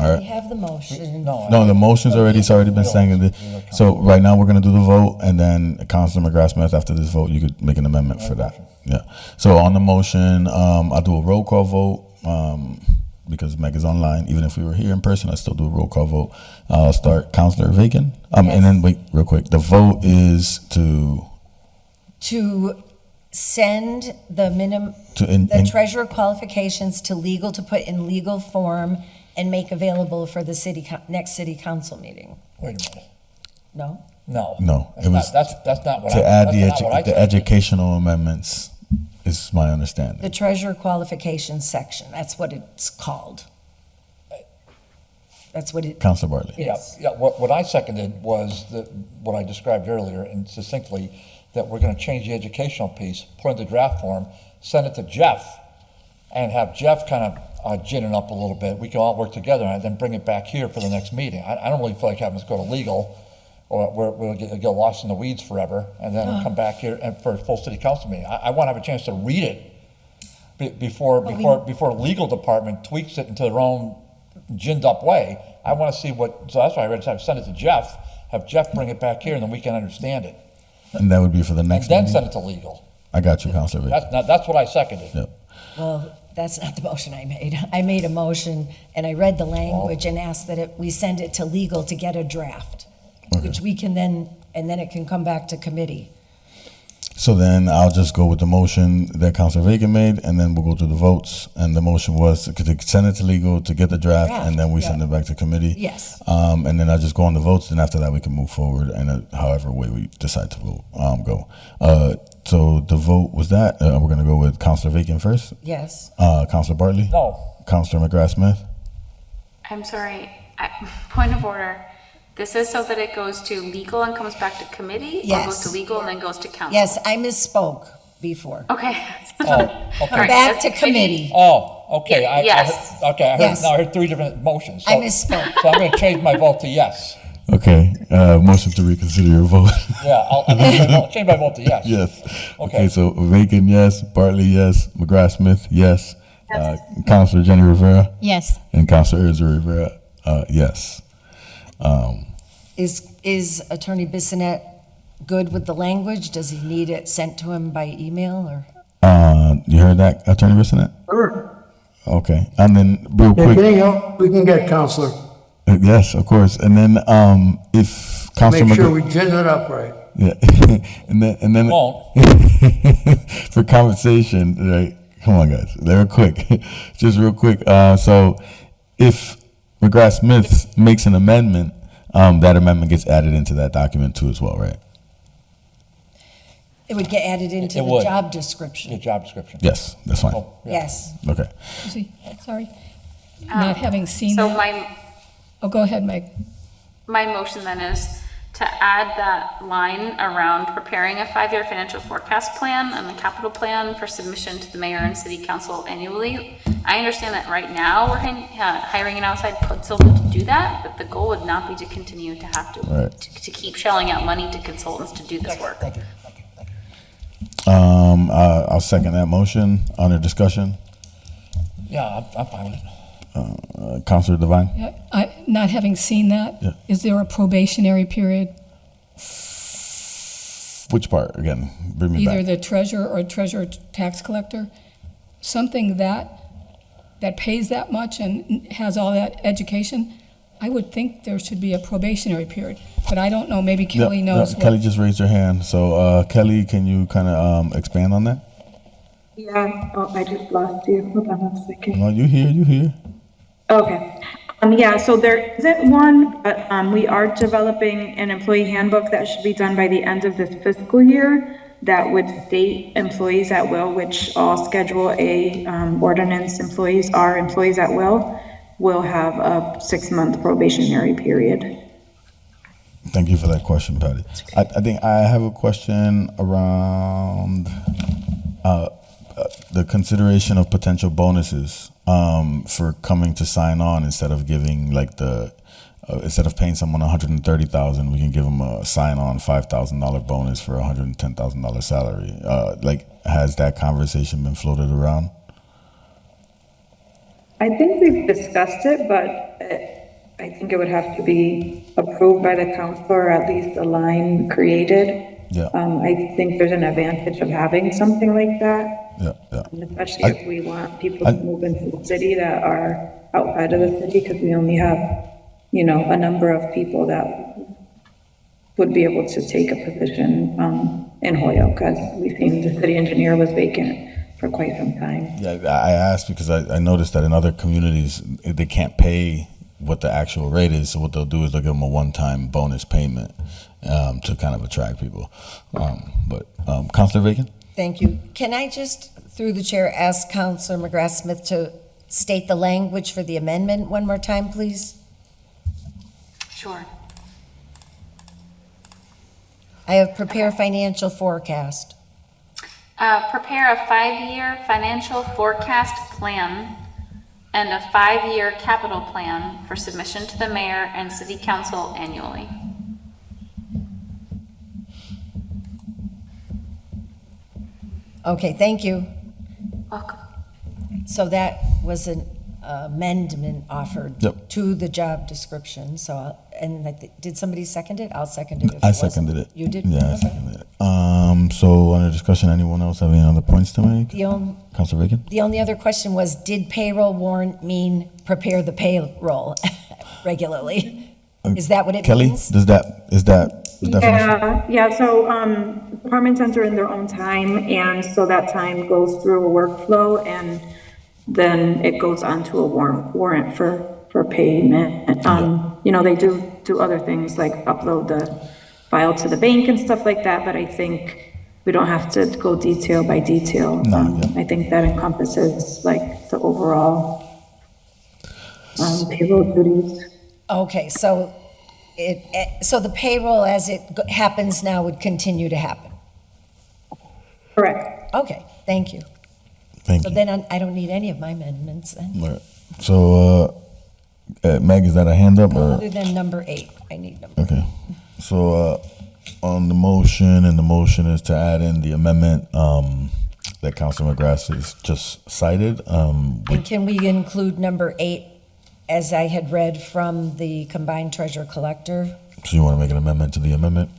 All We right. have the motion. No, the motion's already, it's already been seconded. So right now, we're gonna do the vote, and then Councilor McGrath Smith, after this vote, you could make an amendment for that. Yeah. So on the motion, I'll do a roll call vote, because Meg is online. Even if we were here in person, I'd still do a roll call vote. I'll start Councilor Vacan. And then wait, real quick. The vote is to Send the the treasurer qualifications to legal to put in legal form and make available for the next city council meeting. Wait a minute. No? No. No, it was That's not what I. to add that's not what I the said. educational amendments, is my understanding. The treasurer qualifications section, that's what it's called. That's what it, Councilor Bartley. Yeah, what I seconded was what I described earlier, and succinctly, that we're gonna change the educational piece, put it in the draft form, send it to Jeff, and have Jeff kind of gin it up a little bit. We can all work together and then bring it back here for the next meeting. I don't really feel like having to go to legal, or we'll get lost in the weeds forever, and then we'll come back here and for a full city council meeting. I wanna have a chance to read it before legal department tweaks it into their own ginned up way. I wanna see so that's why I send it to Jeff, have Jeff bring it back here, and then we can understand it. And that would be for the next Then meeting? send it to legal. I got you, Councilor Vacan. That's what I seconded. Yep. well, that's not the motion I made. I made a motion and I read the language and asked that we send it to legal to get a draft, which we can then, and then it can come back to committee. So then I'll just go with the motion that Councilor Vacan made, and then we'll go through the votes. And the motion was to send it to legal, to get the draft, and then we send it back to committee. Yes. And then I'll just go on the votes, and after that we can move forward, and however way we decide to vote, go. So the vote was that. We're gonna go with Councilor Vacan first. Yes. Councilor Bartley. No, Councilor McGrath Smith. I'm sorry, point of order. This is so that it goes to legal and comes back to committee? Or Yes. goes to legal and then goes to council? Yes, I misspoke before. Okay. okay. Come back to committee. Okay, Yes. I heard, Yes. now I heard three different motions. I misspoke. So I'm gonna change my vote to yes. Okay. Motion to reconsider your vote. Yeah, I'll change my vote to yes. Yes. Okay. Okay. So Vacan, yes. Bartley, yes. McGrath Smith, yes. Councilor Jenny Rivera. Yes. And Councilor Ezra Rivera, yes. Is Attorney Bissonette good with the language? Does he need it sent to him by email or? You heard that, Attorney Bissonette? Sure. Okay. And then real quick, Anything else we can get, Counselor? yes, of course. And then if Councilor Make sure we gin it up right. yeah, and then Won't. for conversation, right? Come on, guys, they're quick. Just real quick. So if McGrath Smith makes an amendment, that amendment gets added into that document too as well, right? It would get added into It the would. job The description. job description. Yes, that's fine. Oh, yeah. Yes. Okay. See, sorry. Not having seen So that. Oh, go ahead, Meg. my motion then is to add that line around preparing a 5-year financial forecast plan and the capital plan for submission to the mayor and city council annually. I understand that right now we're hiring an outside consultant to do that, but the goal would not be to continue to have to, Right. to keep shelling out money to consultants to do this work. Thank you. I'll second that motion. Under discussion, Yeah, I'm fine with it. Councilor Devine. Yeah, not having seen that, Yeah. is there a probationary period? Which part again? Bring me Either back. the treasurer or treasurer tax collector? Something that pays that much and has all that education? I would think there should be a probationary period, but I don't know, maybe Kelly Yep, knows. Kelly just raised her hand. So Kelly, can you kind of expand on that? Yeah, oh, I just lost you. Hold on 1 second. No, you here. Okay. Yeah, so there isn't one, but, we are developing an employee handbook that should be done by the end of this fiscal year that would state employees at will, which all Schedule A, ordinance employees are employees at will have a 6-month probationary period. Thank you for that question, Patty. I think I have a question around the consideration of potential bonuses for coming to sign on instead of giving like instead of paying someone $130,000, we can give them a sign-on $5,000 bonus for a $110,000 salary. Has that conversation been floated around? I think we've discussed it, but I think it would have to be approved by the council or at least a line created. Yeah. I think there's an advantage of having something like that, Yeah. especially if we want people to move into the city that are outside of the city, because we only have, a number of people that would be able to take a position in Hoyoke, because we've seen the city engineer was vacant for quite some time. Yeah, I asked because I noticed that in other communities, they can't pay what the actual rate is. So what they'll do is they'll give them a one-time bonus payment to kind of attract people. Councilor Bacon? Thank you. Can I just, through the chair, ask Councilor McGrath-Smith to state the language for the amendment one more time, please? Sure. I have prepare financial forecast. Prepare a 5-year financial forecast plan and a 5-year capital plan for submission to the mayor and city council annually. Okay, thank you. Welcome. So that was an amendment offered Yep. to the job description, did somebody second it? I'll second it if it I wasn't. seconded it. You did? Yeah, I Okay. seconded it. So under discussion, anyone else have any other points to make? Councilor Bacon? The only other question was, did payroll warrant mean prepare the payroll regularly? Is that what it Kelly, means? is that the definition? Yeah, so, departments enter in their own time, and so that time goes through a workflow, and then it goes on to a warrant for payment. They do other things like upload the file to the bank and stuff like that, but I think we don't have to go detail by detail. I think that encompasses like the overall, payroll duties. Okay, so so the payroll as it happens now would continue to happen? Correct. Okay, thank you. Thank So you. then I don't need any of my amendments then, Right. So, Meg, is that a hand up or? other than number 8. I need number. Okay. So, on the motion, and the motion is to add in the amendment, that Councilor McGrath has just cited, And can we include number 8 as I had read from the combined treasurer collector? so you want to make an amendment to the amendment?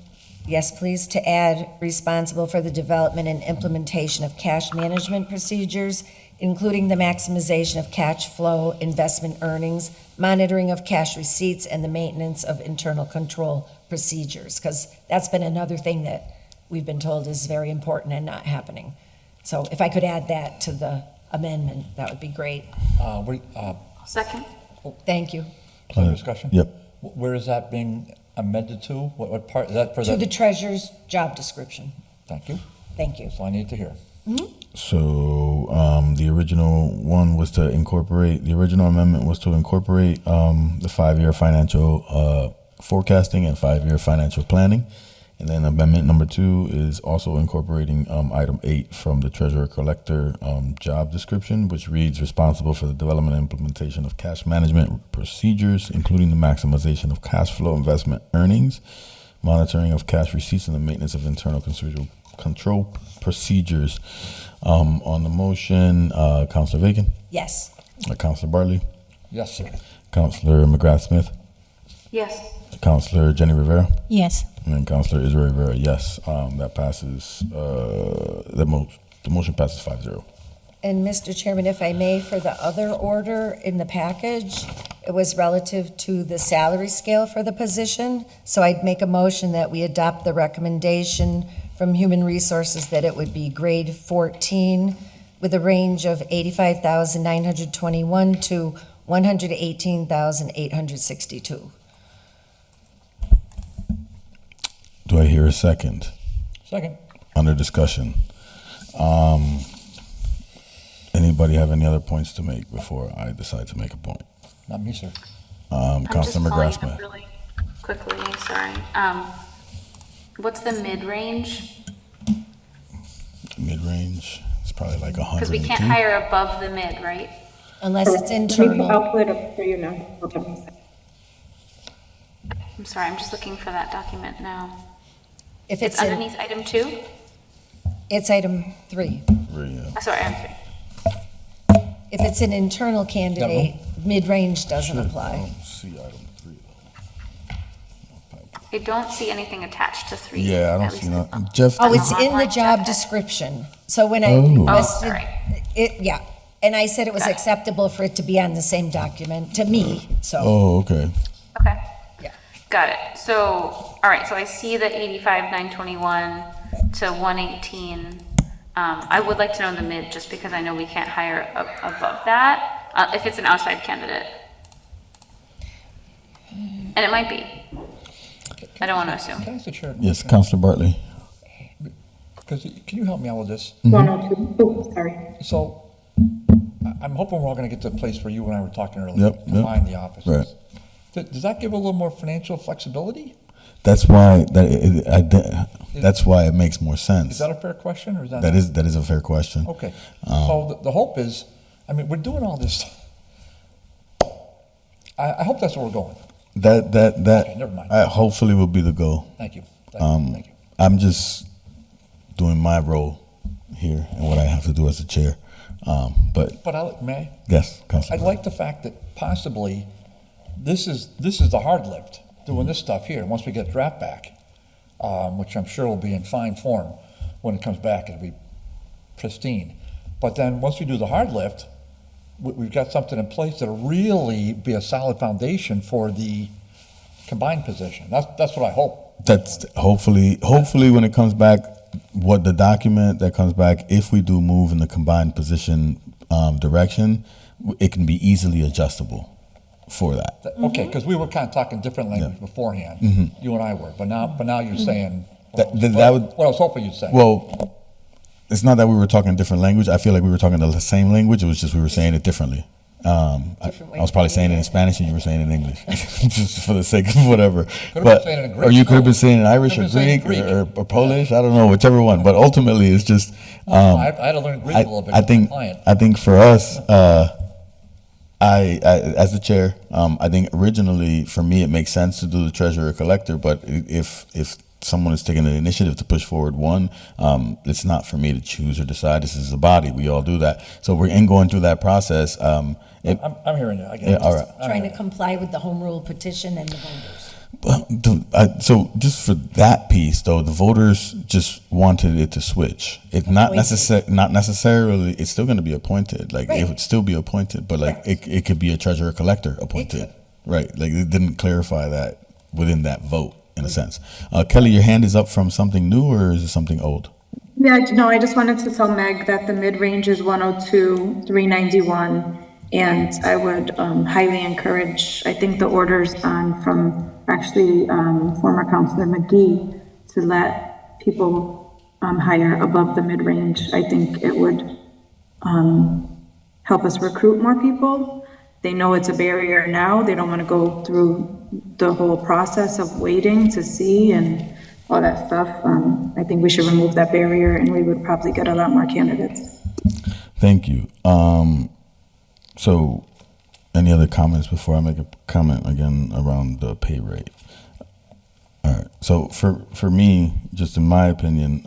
Yes, please, to add responsible for the development and implementation of cash management procedures, including the maximization of cash flow, investment earnings, monitoring of cash receipts, and the maintenance of internal control procedures, because that's been another thing that we've been told is very important and not happening. So if I could add that to the amendment, that would be great. Second? Thank you. Further discussion? Yep. Where is that being amended to? What part, is that for To the the? treasurer's job description. Thank you. Thank you. That's all I need to hear. So, the original one was to incorporate, the original amendment was to incorporate, the 5-year financial, forecasting and 5-year financial planning. And then amendment number 2 is also incorporating, item 8 from the treasurer collector, job description, which reads responsible for the development and implementation of cash management procedures, including the maximization of cash flow investment earnings, monitoring of cash receipts, and the maintenance of internal control procedures. On the motion, Councilor Bacon, Yes. Councilor Bartley, Yes, sir. Councilor McGrath-Smith, Yes. Councilor Jenny Rivera, Yes. and then Councilor Israel Rivera. Yes, that passes. The motion passes 5-0. And Mr. Chairman, if I may, for the other order in the package, it was relative to the salary scale for the position. So I'd make a motion that we adopt the recommendation from Human Resources that it would be grade 14 with a range of 85,921 to 118,862. Do I hear a second? Second. Under discussion. Anybody have any other points to make before I decide to make a point? Not me, sir. I'm just Councilmember pulling Grassman. up really quickly, sorry. What's the mid-range? Mid-range, it's probably like Because we 102. can't hire above the mid, right? Unless it's I'll internal. pull it up for you now. Hold on one second. I'm sorry, I'm just looking for that document now. If It's it's in, underneath item 2? it's item 3. Sorry, item 3. If it's an internal candidate, mid-range doesn't I apply. don't see item 3 though. I don't see anything attached to 3. Yeah, I don't at see least nothing. Jeff, Oh, it's in the Online job check. description. So when I Oh. requested, Oh, all right. yeah, and I said it was Got it. acceptable for it to be on the same document, to me, so, oh, okay. Okay. yeah. Got it. So, all right, so I see the 85,921 to 118. I would like to know the mid, just because I know we can't hire above that, if it's an outside candidate. And it might be. I don't want to assume. Can I ask the chair? Yes, Councilor Bartley. Because, can you help me out with this? 102, oh, sorry. So, I'm hoping we're all gonna get to a place where you and I were talking earlier. Yep, yep. Combine the offices. Right. Does that give a little more financial flexibility? That's why that's why it makes more sense. Is that a fair question, or is that? That is a fair question. Okay, so the hope is, I mean, we're doing all this. I hope that's where we're going. That Okay, never mind. hopefully will be the goal. Thank you. Thank you. I'm just doing my role here and what I have to do as a chair. But But may I? yes, I Councilor. like the fact that possibly this is the hard lift, doing this stuff here, once we get draft back, which I'm sure will be in fine form when it comes back, it'll be pristine. But then, once we do the hard lift, we've got something in place that'll really be a solid foundation for the combined position. That's what I hope. That's hopefully when it comes back, what the document that comes back, if we do move in the combined position direction, it can be easily adjustable for that. Okay, because we were kind of talking different language beforehand, you and I were, but now you're saying, That would- what I was hoping you'd say. Well, it's not that we were talking a different language. I feel like we were talking the same language. It was just we were saying it differently. I was probably saying it in Spanish and you were saying it in English, just for the sake of whatever. Could've been saying it in Greek, or you could have been too. saying it in Irish or Could've been saying Greek, Greek. or Polish. I don't know, whichever one. But ultimately, it's just. I had to learn Greek a little bit. I with think my client. I think for us, I as the chair, I think originally for me it makes sense to do the treasurer collector. But if someone is taking the initiative to push forward one, it's not for me to choose or decide. This is a body. We all do that. So we're going through that process. I'm hearing you. I get Yeah, it. all right. Trying to comply with the home rule petition and the voters. So just for that piece, though, the voters just wanted it to switch. It's not necessarily. It's still going to be appointed. Like Right. it would still be appointed, but like it could be a treasurer collector appointed. Right. Like it didn't clarify that within that vote in a sense. Kelly, your hand is up from something new or is it something old? Yeah, no, I just wanted to tell Meg that the mid-range is 102, 391, and I would highly encourage, I think the order's on from actually former Councilor McGee to let people hire above the mid-range. I think it would help us recruit more people. They know it's a barrier now. They don't want to go through the whole process of waiting to see and all that stuff. I think we should remove that barrier and we would probably get a lot more candidates. Thank you. So any other comments before I make a comment again around the pay rate? All right. So for me, just in my opinion,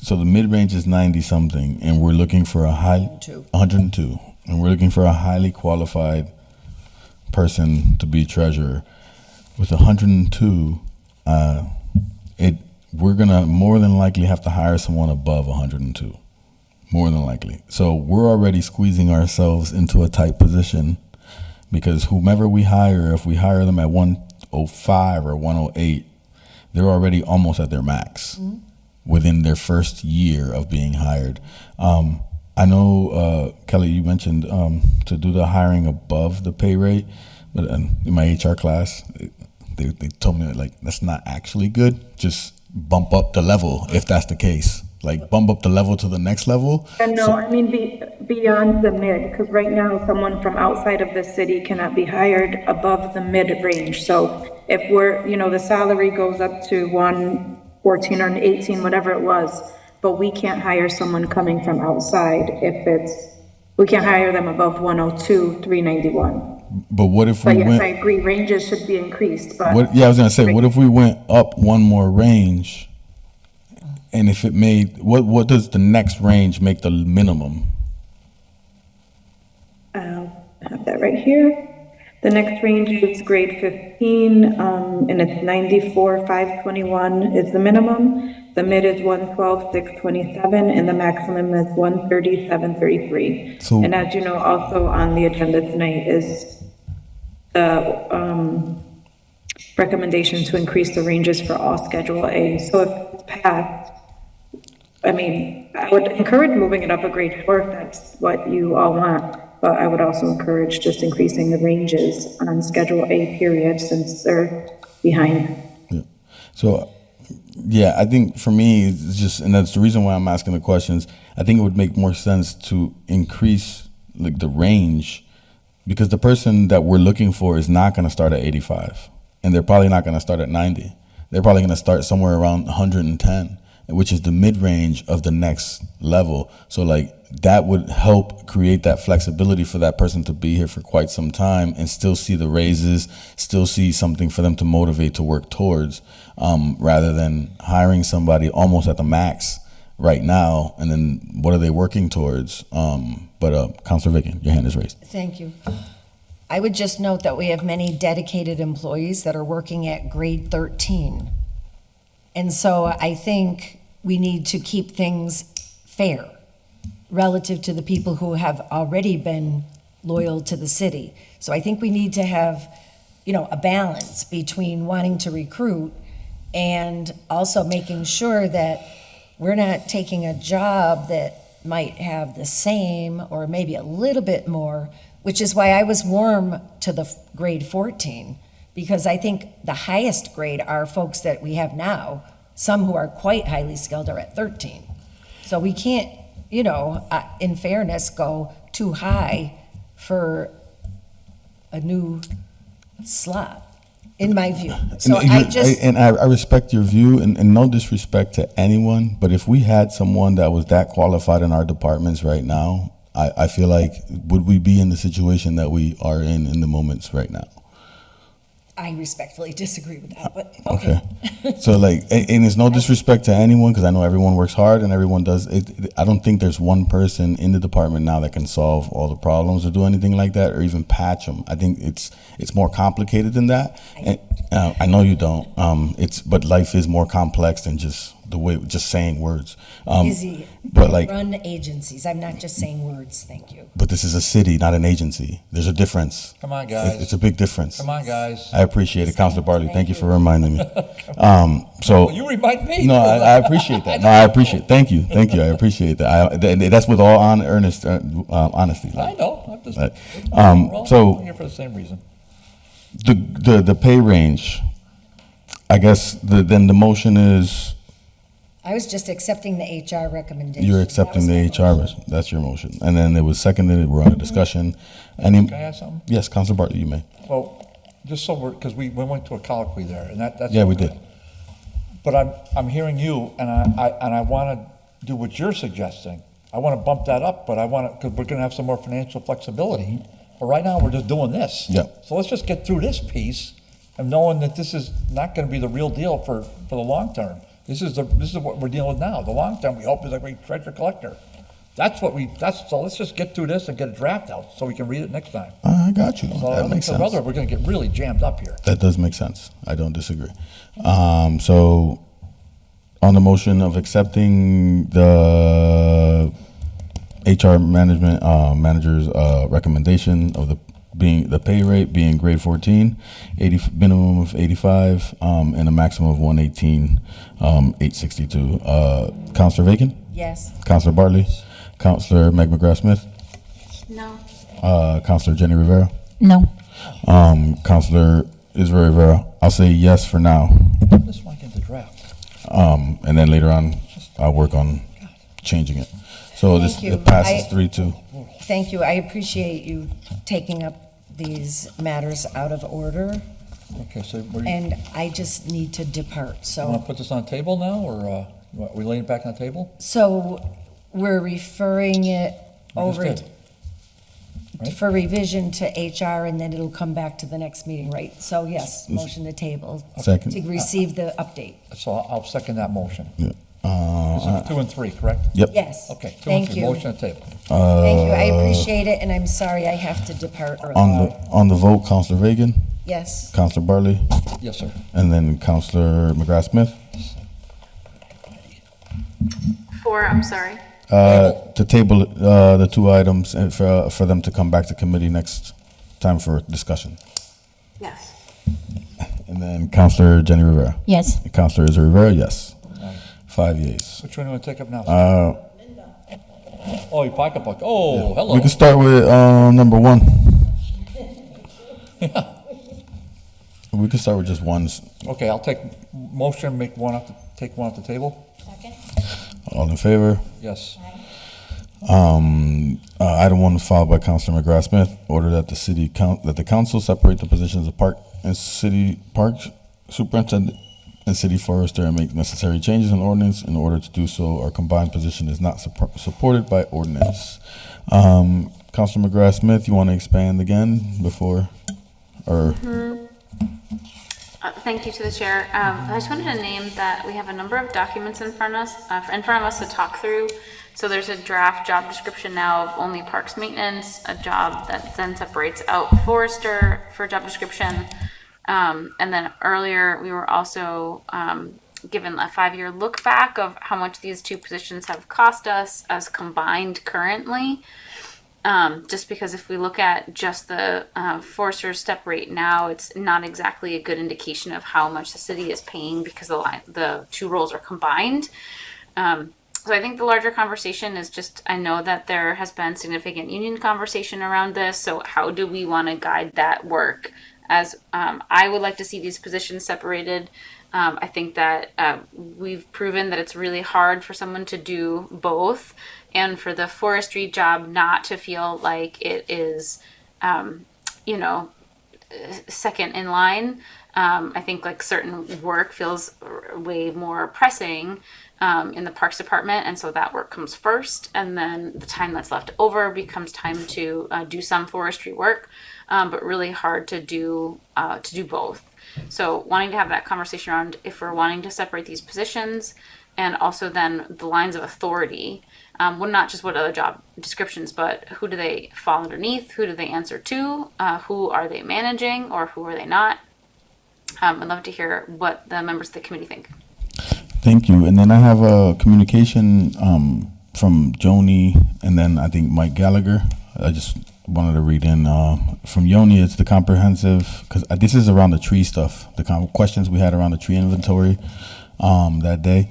so the mid range is 90 something, and we're looking for 102, and we're looking for a highly qualified person to be treasurer. With 102, we're gonna more than likely have to hire someone above 102, more than likely. So we're already squeezing ourselves into a tight position because whomever we hire, if we hire them at 105 or 108, they're already almost at their max. within their first year of being hired. I know, Kelly, you mentioned to do the hiring above the pay rate, but in my HR class, they told me like that's not actually good. Just bump up the level if that's the case. Like bump up the level to the next level. And no, I mean beyond the mid, because right now someone from outside of the city cannot be hired above the mid range. So if we're, the salary goes up to 114 or 18, whatever it was, but we can't hire someone coming from outside we can't hire them above 102, 391. But what if we But yes, went? I agree, ranges should be increased, but. I was gonna say, what if we went up one more range? And if it made, what does the next range make the minimum? I'll have that right here. The next range is grade 15, and it's 94,521 is the minimum. The mid is 112,627, and the maximum is 137,33. So- And as you know, also on the agenda tonight is the recommendation to increase the ranges for all Schedule A. So if it's passed, I would encourage moving it up a grade 4 if that's what you all want, but I would also encourage just increasing the ranges on Schedule A period since they're behind. Yeah. So, yeah, I think for me, it's just, and that's the reason why I'm asking the questions. I think it would make more sense to increase like the range, because the person that we're looking for is not going to start at 85, and they're probably not going to start at 90. They're probably going to start somewhere around 110, which is the mid-range of the next level. So like that would help create that flexibility for that person to be here for quite some time and still see the raises, still see something for them to motivate to work towards, rather than hiring somebody almost at the max right now, and then what are they working towards? But Councilor Bacon, your hand is raised. Thank you. I would just note that we have many dedicated employees that are working at grade 13. And so I think we need to keep things fair relative to the people who have already been loyal to the city. So I think we need to have, a balance between wanting to recruit and also making sure that we're not taking a job that might have the same or maybe a little bit more, which is why I was warm to the grade 14, because I think the highest grade are folks that we have now. Some who are quite highly skilled are at 13. So we can't, in fairness, go too high for a new slot, in my view. So I respect your view, and no disrespect to anyone, but if we had someone that was that qualified in our departments right now, I feel like, would we be in the situation that we are in the moments right now? I respectfully disagree with that, but Okay. So like, and it's no disrespect to anyone, because I know everyone works hard and everyone does it. I don't think there's one person in the department now that can solve all the problems or do anything like that, or even patch them. I think it's more complicated than that. And I know you don't. But life is more complex than just saying words. Busy. But like, Run agencies. I'm not just saying words. Thank you. but this is a city, not an agency. There's a difference. Come on, guys. It's a big difference. Come on, guys. I appreciate it, Councilor Bartley. Thank you for reminding me. You remind me. No, I appreciate that. No, I appreciate. Thank you. I appreciate that. That's with all honesty. I know. I'm just. Right. We're all So- here for the same reason. The pay range. I guess then the motion is I was just accepting the HR recommendation. you're accepting the That was my HR. motion. That's your motion, and then it was seconded. We're on a discussion. Any? Can I ask something? Yes, Councilor Bartley, you may. Well, just so because we went to a colloquy there, and that's. Yeah, we did. But I'm hearing you, and I want to do what you're suggesting. I want to bump that up, but I want to, because we're going to have some more financial flexibility. But right now, we're just doing this. Yeah. So let's just get through this piece, and knowing that this is not going to be the real deal for the long term. This is what we're dealing with now. The long term, we hope, is a great treasure collector. So let's just get through this and get a draft out so we can read it next time. I got you. So That makes sense. otherwise, we're going to get really jammed up here. That does make sense. I don't disagree. So, on the motion of accepting the HR manager's recommendation of the being the pay rate being grade 14, 80 minimum of 85, and a maximum of 118, 862. Counselor Bacon, Yes. Counselor Bartley, Counselor Meg McGrath Smith, No. Counselor Jenny Rivera, No. Counselor Israel Rivera. I'll say yes for now, This might get the draft. and then later on, I'll work on changing it. So this Thank you. it passes 3-2. Thank you. I appreciate you taking up these matters out of order, Okay, so what do you and I just need to depart, want to so. put this on the table now, or are we laying it back on the table? So we're referring it We just over did. Right? for revision to HR, and then it'll come back to the next meeting, right? So yes, motion to table. Second. To receive the update. So I'll second that motion. Yeah. This is 2 and 3, correct? Yep. Yes. Okay, 2 and Thank 3, you. motion on the table. Thank you. I appreciate it, and I'm sorry I have to depart early. On the vote, Counselor Reagan, Yes. Counselor Bartley, Yes, sir. and then Counselor McGrath Smith. I'm sorry. To table the two items and for them to come back to committee next time for discussion. Yes. And then Counselor Jenny Rivera. Yes. Counselor Israel Rivera, yes. 5 yeas. Which one do you want to take up now? Oh, your pocketbook. Oh, hello. We can start with number 1. We can start with just ones. Okay, I'll take motion, take one off the table. All in favor? Yes. Item 1 was filed by Counselor McGrath Smith. Order that the council separate the positions of park and city park superintendent and city forester and make necessary changes in ordinance. In order to do so, our combined position is not supported by ordinance. Counselor McGrath Smith, you want to expand again before, or? Thank you to the chair. I just wanted to name that we have a number of documents in front of us to talk through. So there's a draft job description now of only parks maintenance, a job that then separates out forester for job description. And then earlier, we were also given a 5-year look back of how much these two positions have cost us as combined currently. Just because if we look at just the forester step rate now, it's not exactly a good indication of how much the city is paying because the two roles are combined. So I think the larger conversation is just, I know that there has been significant union conversation around this. So how do we want to guide that work? As I would like to see these positions separated. I think that we've proven that it's really hard for someone to do both, and for the forestry job not to feel like it is, second in line. I think like certain work feels way more pressing in the Parks Department, and so that work comes first, and then the time that's left over becomes time to do some forestry work, but really hard to do both. So wanting to have that conversation around if we're wanting to separate these positions, and also then the lines of authority, well, not just what other job descriptions, but who do they fall underneath, who do they answer to, who are they managing, or who are they not. I'd love to hear what the members of the committee think. Thank you. And then I have a communication from Joni and then I think Mike Gallagher. I just wanted to read in from Yoni. It's the comprehensive, because this is around the tree stuff, the questions we had around the tree inventory that day.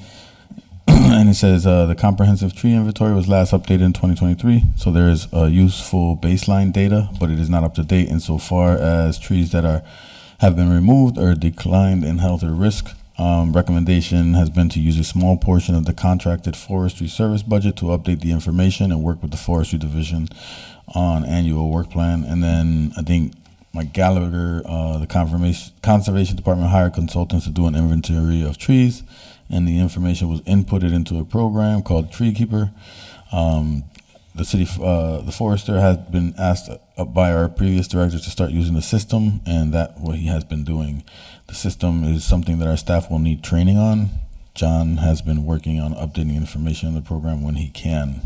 And it says the comprehensive tree inventory was last updated in 2023. So there is useful baseline data, but it is not up to date insofar as trees that have been removed or declined in health or risk. Recommendation has been to use a small portion of the contracted forestry service budget to update the information and work with the forestry division on annual work plan. And then I think Mike Gallagher, the conservation department hired consultants to do an inventory of trees, and the information was inputted into a program called Tree Keeper. The forester has been asked by our previous director to start using the system, and that what he has been doing. The system is something that our staff will need training on. John has been working on updating information in the program when he can.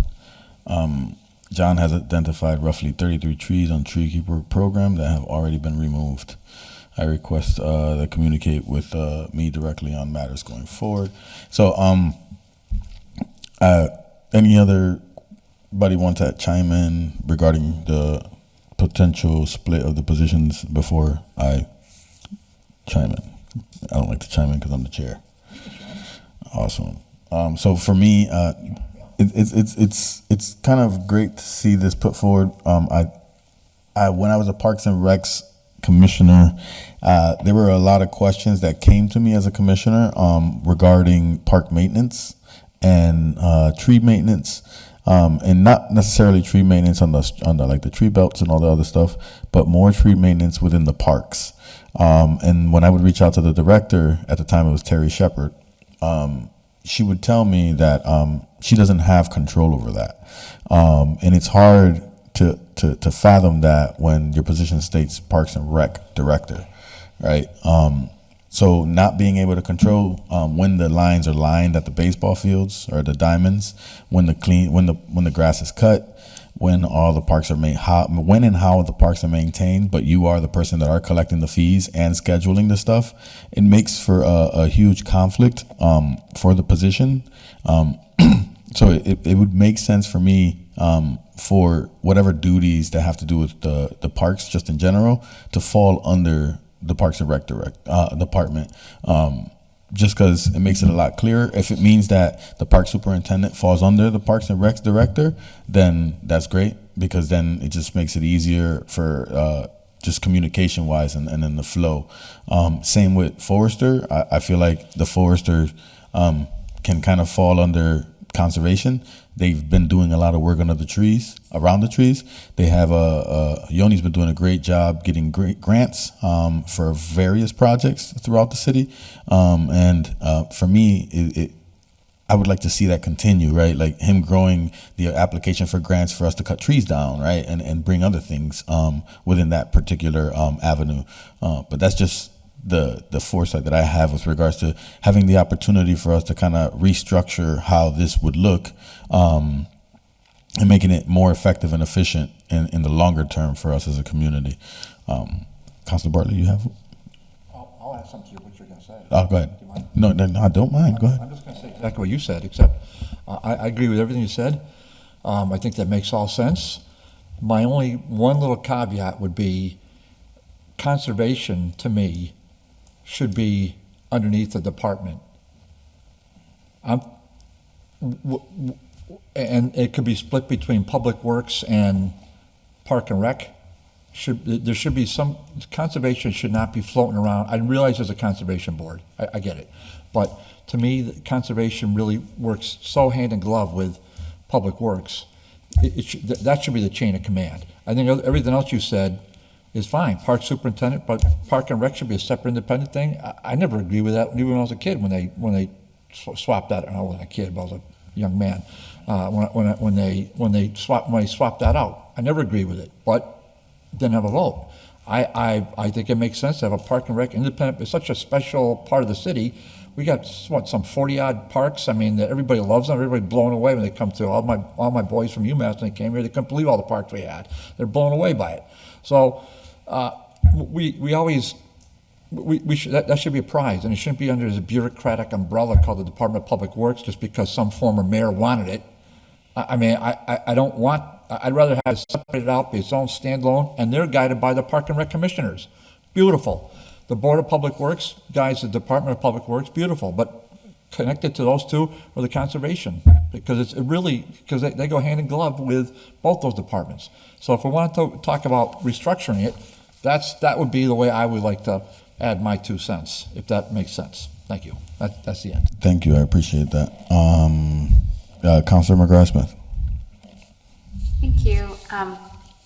John has identified roughly 33 trees on Tree Keeper program that have already been removed. I request that communicate with me directly on matters going forward. So, any other buddy want to chime in regarding the potential split of the positions before I chime in? I don't like to chime in because I'm the chair. Awesome. So for me, it's kind of great to see this put forward. I when I was a Parks and Recs commissioner, there were a lot of questions that came to me as a commissioner regarding park maintenance and tree maintenance, and not necessarily tree maintenance on the like the tree belts and all the other stuff, but more tree maintenance within the parks. And when I would reach out to the director at the time, it was Terry Shepard. She would tell me that she doesn't have control over that, and it's hard to fathom that when your position states Parks and Rec director, right? So not being able to control when the lines are lined at the baseball fields or the diamonds, when the grass is cut, when all the parks are when and how the parks are maintained, but you are the person that are collecting the fees and scheduling the stuff, it makes for a huge conflict for the position. So it would make sense for me for whatever duties that have to do with the parks just in general to fall under the Parks and Rec department. Just because it makes it a lot clearer. If it means that the park superintendent falls under the Parks and Recs director, then that's great, because then it just makes it easier for just communication wise and then the flow. Same with Forester. I feel like the Forester can kind of fall under conservation. They've been doing a lot of work under the trees, around the trees. They have Yoni's been doing a great job getting great grants for various projects throughout the city. And for me, I would like to see that continue, right? Like him growing the application for grants for us to cut trees down, right? And bring other things within that particular avenue. But that's just the foresight that I have with regards to having the opportunity for us to kind of restructure how this would look, and making it more effective and efficient in the longer term for us as a community. Councilor Bartley, you have? I'll add something to what you're going to say. Oh, go ahead. Do you mind? No, I don't mind. Go ahead. I'm just going to say exactly what you said, except I agree with everything you said. I think that makes all sense. My only one little caveat would be conservation, to me, should be underneath the department. And it could be split between Public Works and Park and Rec. There should be some, conservation should not be floating around. I realize there's a conservation board, I get it. But to me, the conservation really works so hand in glove with Public Works. That should be the chain of command. I think everything else you said is fine. Park superintendent, but Park and Rec should be a separate independent thing. I never agreed with that even when I was a kid, when they swapped that. I wasn't a kid, but I was a young man. When they swapped that out, I never agreed with it, but didn't have a vote. I think it makes sense to have a Park and Rec independent. It's such a special part of the city. We got some 40-odd parks. I mean, that everybody loves them. Everybody's blown away when they come through. All my boys from UMass, when they came here, they couldn't believe all the parks we had. They're blown away by it. So we always should, that should be a prize, and it shouldn't be under this bureaucratic umbrella called the Department of Public Works just because some former mayor wanted it. I don't want. I'd rather have it separated out, be its own standalone, and they're guided by the Park and Rec commissioners. Beautiful. The Board of Public Works guides the Department of Public Works. Beautiful, but connected to those two are the conservation, because because they go hand in glove with both those departments. So if we want to talk about restructuring it, that would be the way I would like to add my 2 cents, if that makes sense. Thank you. That's the end. Thank you. I appreciate that. Councilor McGrath-Smith. Thank you.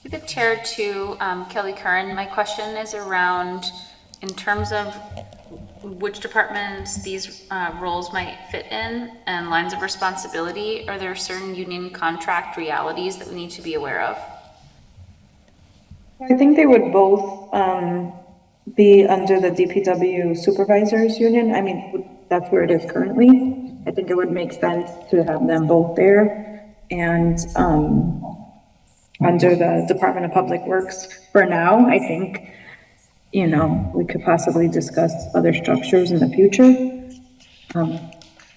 Through the chair to Kelly Curran, my question is around, in terms of which departments these roles might fit in and lines of responsibility, are there certain union contract realities that we need to be aware of? I think they would both be under the DPW supervisors union. I mean, that's where it is currently. I think it would make sense to have them both there. And under the Department of Public Works for now, I think, we could possibly discuss other structures in the future.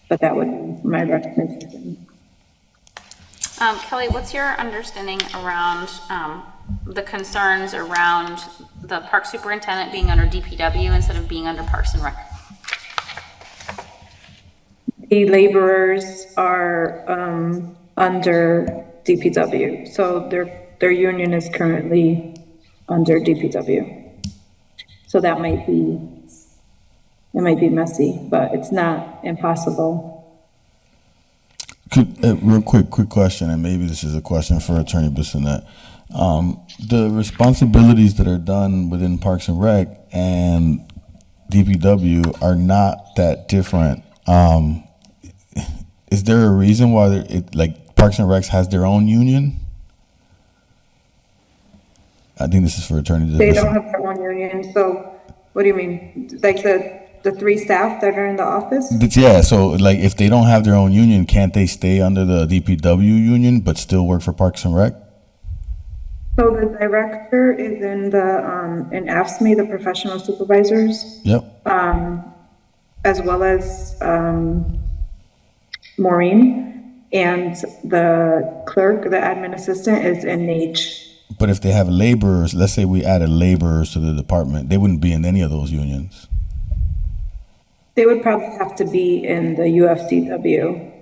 But that would be my recommendation. Kelly, what's your understanding around the concerns around the park superintendent being under DPW instead of being under Parks and Rec. The laborers are under DPW, so their union is currently under DPW. So that might be, it might be messy, but it's not impossible. Real quick question, and maybe this is a question for Attorney Bissonnette. The responsibilities that are done within Parks and Rec and DPW are not that different. Is there a reason why like Parks and Rec has their own union? I think this is for Attorney. They don't have their own union, so what do you mean? Like the three staff that are in the office? Yeah, so like if they don't have their own union, can't they stay under the DPW union but still work for Parks and Rec? So the director is in in AFSCME, the professional supervisors. Yep. As well as Maureen, and the clerk, the admin assistant, is in NAGE. But if they have laborers, let's say we added laborers to the department, they wouldn't be in any of those unions. They would probably have to be in the UFCW.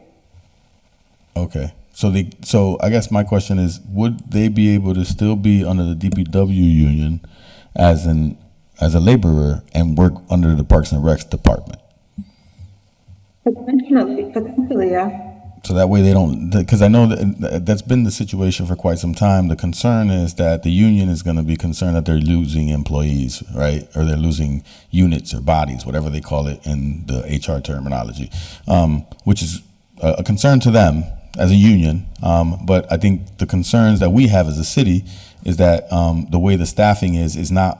Okay. So I guess my question is, would they be able to still be under the DPW union as a laborer and work under the Parks and Recs department? Potentially, yeah. So that way they don't, because I know that's been the situation for quite some time. The concern is that the union is going to be concerned that they're losing employees, right? Or they're losing units or bodies, whatever they call it in the HR terminology, which is a concern to them as a union. But I think the concerns that we have as a city is that the way the staffing is not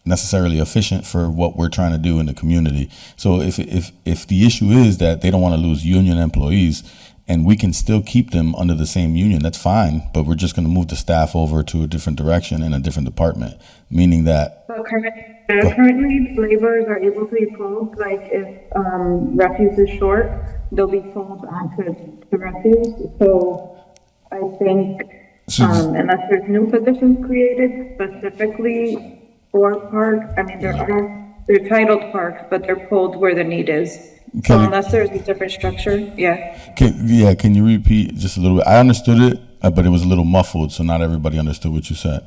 necessarily efficient for what we're trying to do in the community. So if the issue is that they don't want to lose union employees, and we can still keep them under the same union, that's fine, but we're just going to move the staff over to a different direction in a different department, meaning that... So currently, laborers are able to be pulled, like if refuse is short, they'll be pulled onto the refuse. So I think unless there's new positions created specifically for parks, I mean, they're titled parks, but they're pulled where the need is. So unless there's a different structure, yeah. Can you repeat just a little bit? I understood it, but it was a little muffled, so not everybody understood what you said.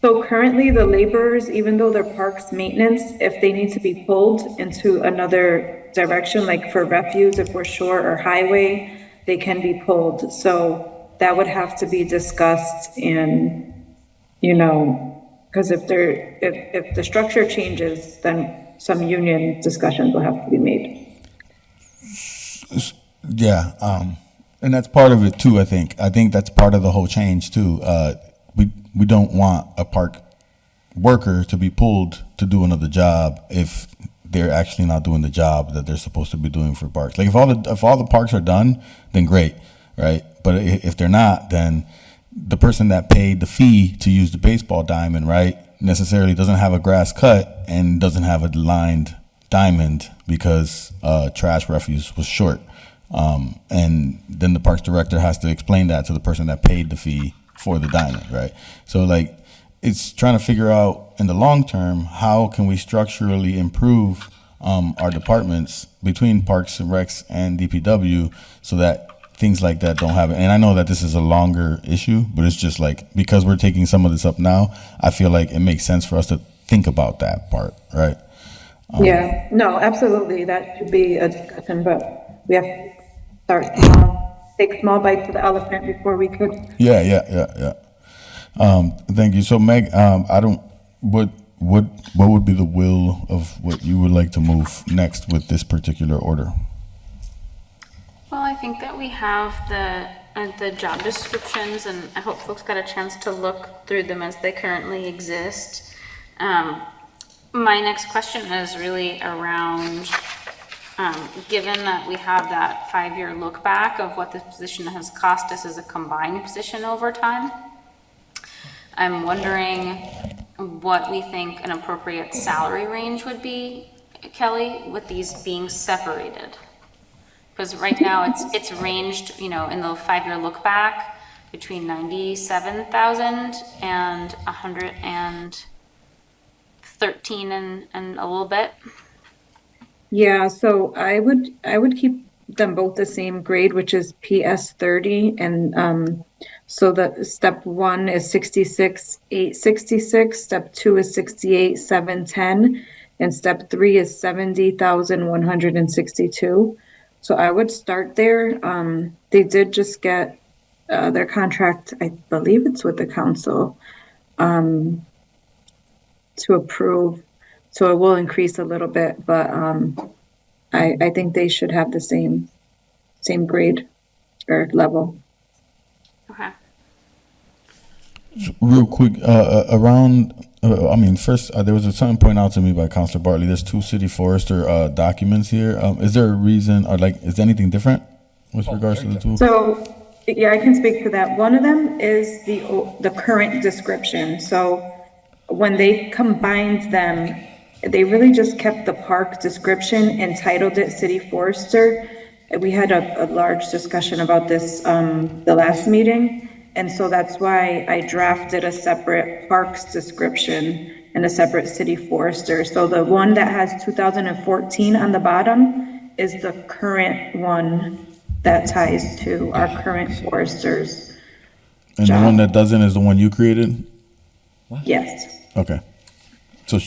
So currently, the laborers, even though they're parks maintenance, if they need to be pulled into another direction, like for refuse, if we're short or highway, they can be pulled. So that would have to be discussed in, because if the structure changes, then some union discussions will have to be made. Yeah, and that's part of it too. I think that's part of the whole change too. We don't want a park worker to be pulled to do another job if they're actually not doing the job that they're supposed to be doing for parks. Like if all the parks are done, then great, right? But if they're not, then the person that paid the fee to use the baseball diamond, right, necessarily doesn't have a grass cut and doesn't have a lined diamond because trash refuse was short. And then the parks director has to explain that to the person that paid the fee for the diamond, right? So like it's trying to figure out in the long term, how can we structurally improve our departments between Parks and Recs and DPW so that things like that don't happen. And I know that this is a longer issue, but it's just like, because we're taking some of this up now, I feel like it makes sense for us to think about that part, right? Yeah, no, absolutely. That should be a discussion, but we have to start small, take small bites of the elephant before we could. Yeah. Thank you. So Meg, what would be the will of what you would like to move next with this particular order? Well, I think that we have the job descriptions, and I hope folks got a chance to look through them as they currently exist. My next question is really around, given that we have that 5-year look back of what this position has cost us as a combined position over time, I'm wondering what we think an appropriate salary range would be, Kelly, with these being separated. Because right now it's ranged, in the 5-year look back between 97,000 and 113 and a little bit. Yeah, so I would keep them both the same grade, which is PS 30, and so the step 1 is 66,866, step 2 is 68,710, and step 3 is 70,162. So I would start there. They did just get their contract, I believe it's with the council, to approve. So it will increase a little bit, but I think they should have the same grade or level. Okay. Real quick, first, there was something pointed out to me by Councilor Bartley. There's 2 city forester documents here. Is there a reason, or is there anything different with regards to the 2? So, yeah, I can speak to that. One of them is the current description. So when they combined them, they really just kept the park description and titled it City Forester. We had a large discussion about this the last meeting, and so that's why I drafted a separate parks description and a separate City Forester. So the one that has 2014 on the bottom is the current one that ties to our current foresters. And the one that doesn't is the one you created? Yes. Okay. So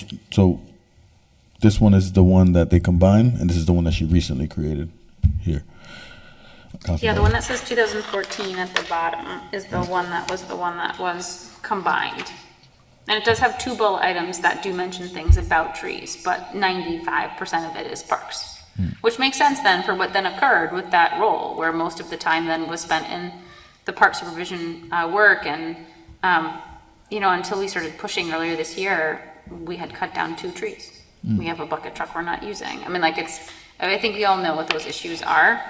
this one is the one that they combine, and this is the one that she recently created here. Yeah, the one that says 2014 at the bottom is the one that was combined. And it does have 2 bullet items that do mention things about trees, but 95% of it is parks. Which makes sense then for what then occurred with that role, where most of the time then was spent in the park supervision work. And, until we started pushing earlier this year, we had cut down 2 trees. We have a bucket truck we're not using. I think we all know what those issues are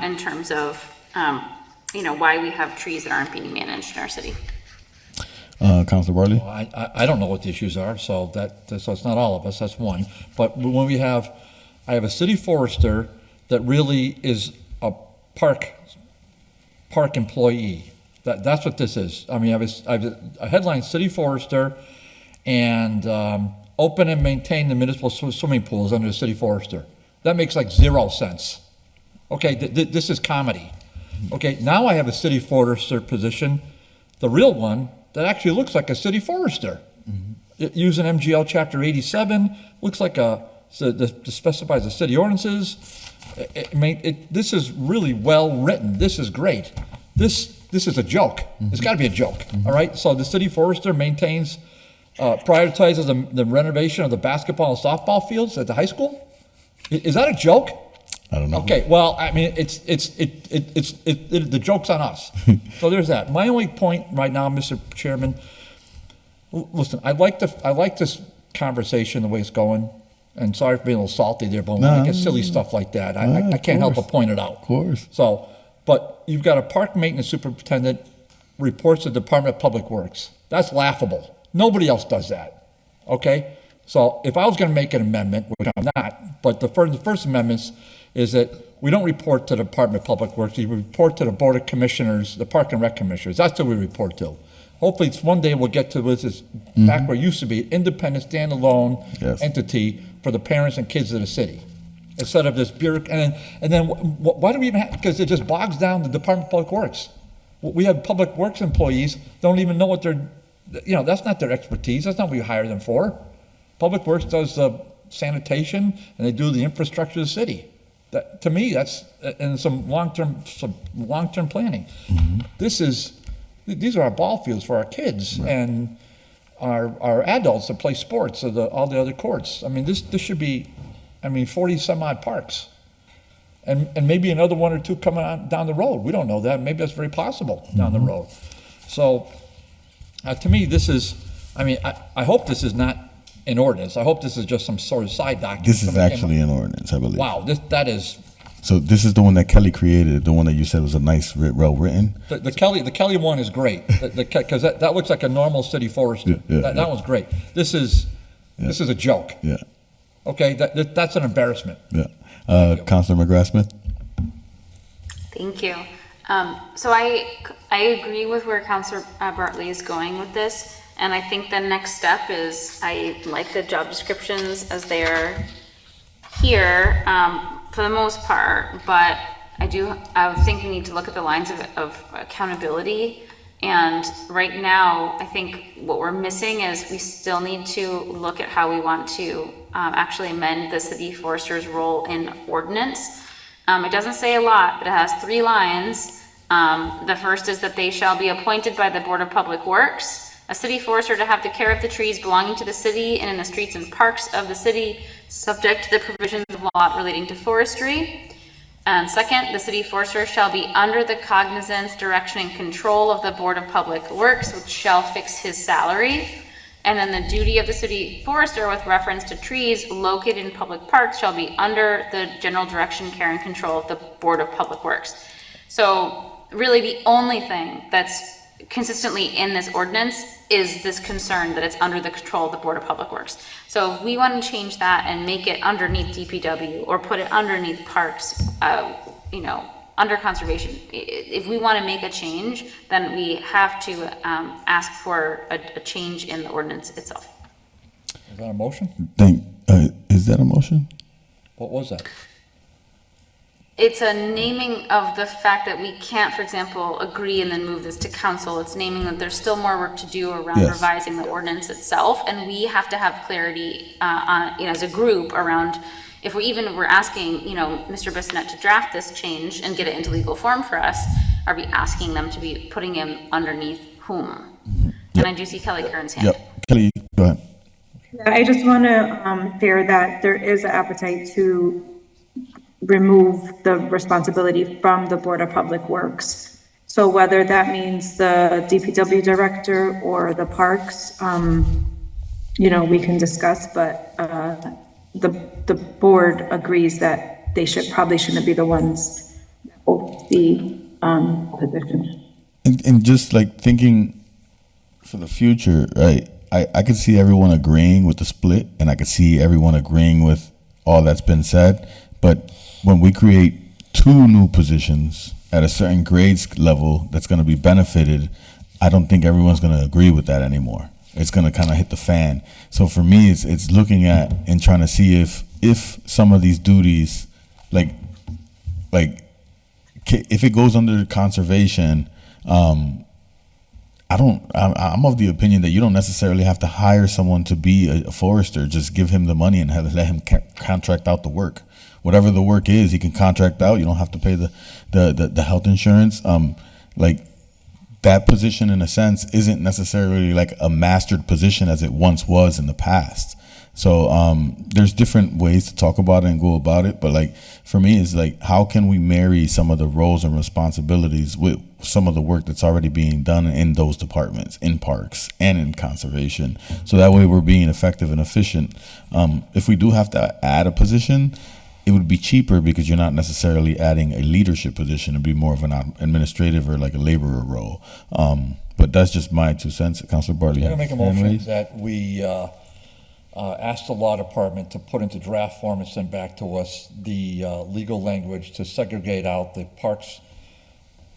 in terms of, why we have trees that aren't being managed in our city. Councilor Bartley? I don't know what the issues are, so so it's not all of us, that's one. But when I have a city forester that really is a park employee. That's what this is. I have a headline, City Forester, and open and maintain the municipal swimming pools under the city forester. That makes like 0 sense. Okay, this is comedy. Okay, now I have a city forester position, the real one, that actually looks like a city forester. Using MGL Chapter 87, looks like this specifies the city ordinances. This is really well written. This is great. This is a joke. It's got to be a joke. All right. So the city forester maintains, prioritizes the renovation of the basketball and softball fields at the high school. Is that a joke? I don't know. Okay. Well, the joke's on us. So there's that. My only point right now, Mr. Chairman. Listen, I like this conversation the way it's going. And sorry for being a little salty there, but when I get silly stuff like that, I can't help but point it out. Of course. So, but you've got a park maintenance superintendent reports to the Department of Public Works. That's laughable. Nobody else does that. Okay? So if I was going to make an amendment, which I'm not, but the first amendment is that we don't report to the Department of Public Works. We report to the Board of Commissioners, the Park and Rec Commissioners. That's who we report to. Hopefully, one day we'll get to this back where it used to be, independent, standalone entity for the parents and kids of the city, instead of this bureaucracy. And then why do we even have? Because it just bogs down the Department of Public Works. We have Public Works employees don't even know what they're. That's not their expertise. That's not what we hire them for. Public Works does the sanitation and they do the infrastructure of the city. That, to me, that's and some long-term planning. These are our ball fields for our kids and our adults that play sports or all the other courts. This should be, 40 some odd parks. And maybe another 1 or 2 coming on down the road. We don't know that. Maybe that's very possible down the road. So to me, this is, I hope this is not an ordinance. I hope this is just some sort of side document. This is actually an ordinance, I believe. Wow, that is. So this is the one that Kelly created, the one that you said was a nice, well written. The Kelly one is great because that looks like a normal city forester. That one's great. This is a joke. Yeah. Okay, that's an embarrassment. Yeah. Councilor McGrath-Smith. Thank you. So I agree with where Counselor Bartley is going with this, and I think the next step is, I like the job descriptions as they are here, for the most part, but I think we need to look at the lines of accountability. And right now, I think what we're missing is we still need to look at how we want to actually amend the city forester's role in ordinance. It doesn't say a lot, but it has 3 lines. The first is that they shall be appointed by the Board of Public Works, a city forester to have the care of the trees belonging to the city and in the streets and parks of the city, subject to the provisions of law relating to forestry. And second, the city forester shall be under the cognizance, direction, and control of the Board of Public Works, which shall fix his salary. And then the duty of the city forester with reference to trees located in public parks shall be under the general direction, care, and control of the Board of Public Works. So really the only thing that's consistently in this ordinance is this concern that it's under the control of the Board of Public Works. So if we want to change that and make it underneath DPW or put it underneath parks, under conservation, if we want to make a change, then we have to ask for a change in the ordinance itself. Is that a motion? Is that a motion? What was that? It's a naming of the fact that we can't, for example, agree and then move this to council. It's naming that there's still more work to do around Yes. revising the ordinance itself, and we have to have clarity as a group around, if we're asking, Mr. Bissonnette to draft this change and get it into legal form for us, are we asking them to be putting him underneath whom? And I do see Kelly Kern's hand. Yep. Kelly, go ahead. I just want to share that there is an appetite to remove the responsibility from the Board of Public Works. So whether that means the DPW director or the parks, we can discuss, but the board agrees that they probably shouldn't be the ones that hold the position. And just like thinking for the future, right? I could see everyone agreeing with the split, and I could see everyone agreeing with all that's been said. But when we create 2 new positions at a certain grades level that's going to be benefited, I don't think everyone's going to agree with that anymore. It's going to kind of hit the fan. So for me, it's looking at and trying to see if some of these duties, like if it goes under conservation, I'm of the opinion that you don't necessarily have to hire someone to be a forester. Just give him the money and let him contract out the work. Whatever the work is, he can contract out. You don't have to pay the health insurance. That position, in a sense, isn't necessarily like a mastered position as it once was in the past. So there's different ways to talk about it and go about it. But for me, it's how can we marry some of the roles and responsibilities with some of the work that's already being done in those departments, in parks and in conservation, so that way we're being effective and efficient. If we do have to add a position, it would be cheaper because you're not necessarily adding a leadership position. It'd be more of an administrative or like a laborer role. But that's just my 2 cents. Councilor Bartley. I'm going to make a motion that we ask the law department to put into draft form and send back to us the legal language to segregate out the Parks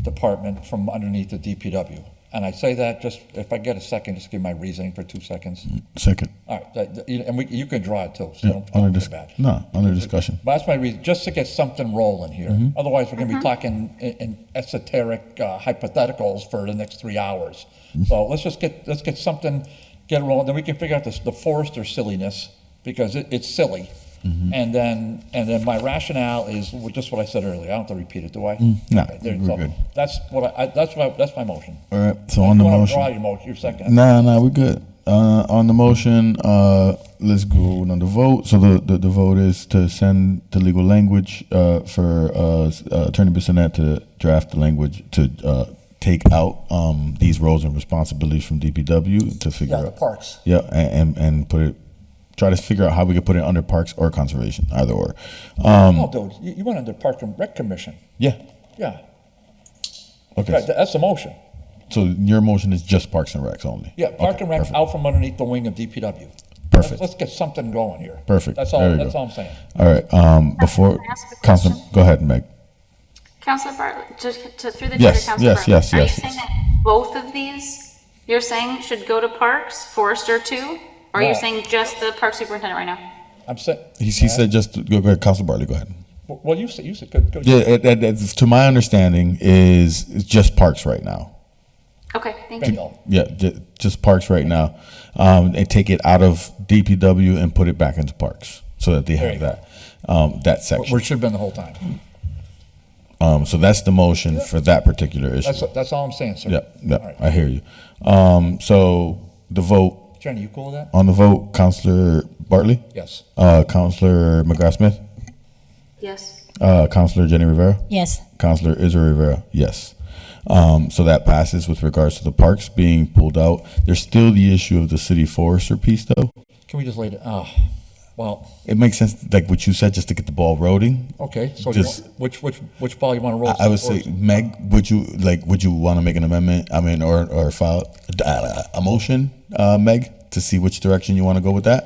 Department from underneath the DPW. And I say that just, if I get a second, just give my reasoning for 2 seconds. Second. All right, and you can draw it too, so Yeah, don't feel bad. under discussion. But that's my reason, just to get something rolling here. Otherwise, we're going to be talking in esoteric hypotheticals for the next 3 hours. So let's get something, get rolling. Then we can figure out the forester silliness, because it's silly. And then my rationale is just what I said earlier. I don't have to repeat it, do I? No, Okay, we're good. That's my motion. All right. So If on you the wanna motion. draw your motion, your second. No, we're good. On the motion, let's go on the vote. So the vote is to send the legal language for Attorney Bissonnette to draft the language to take out these roles and responsibilities from DPW to figure Yeah, the out. parks. Yeah, and put it. Try to figure out how we could put it under parks or conservation, either or. No, dude, you went under Park and Rec Commission. Yeah. Yeah, Okay. right, that's the motion. So your motion is just Parks and Recs only. Yeah, Park Okay, and Rec perfect. out from underneath the wing of DPW. Perfect. Let's get something going here. Perfect. That's There all. we That's go. all I'm saying. All right. Before Can I ask a Council, question? go ahead, Meg. Counselor Bartley, through the chair, Yes, Counselor yes, Bartley. yes, Are you yes. saying that both of these, you're saying should go to Parks, Forester too? Or are you No. saying just the Park Superintendent right now? I'm saying, He said just, go ahead, Council Bartley, go ahead. well, you said, go. Yeah, to my understanding is it's just parks right now. Okay, thank you. Bingo. Yeah, just parks right now. And take it out of DPW and put it back into parks so that they There have you that, that section. Where it should have been the whole time. So that's the motion for that particular issue. That's all I'm saying, sir. Yeah, yeah, All right. I hear you. So the vote, Jenny, you cool with that? on the vote, Counselor Bartley, Yes. Counselor McGrath-Smith, Yes. Counselor Jenny Rivera, Yes. Counselor Israel Rivera, yes. So that passes with regards to the parks being pulled out. There's still the issue of the city forester piece, though. Can we just lay it, well, It makes sense, like what you said, just to get the ball rolling. okay, so Just- which ball you want to roll? I would say, Meg, would you want to make an amendment? I mean, or file a motion, Meg, to see which direction you want to go with that,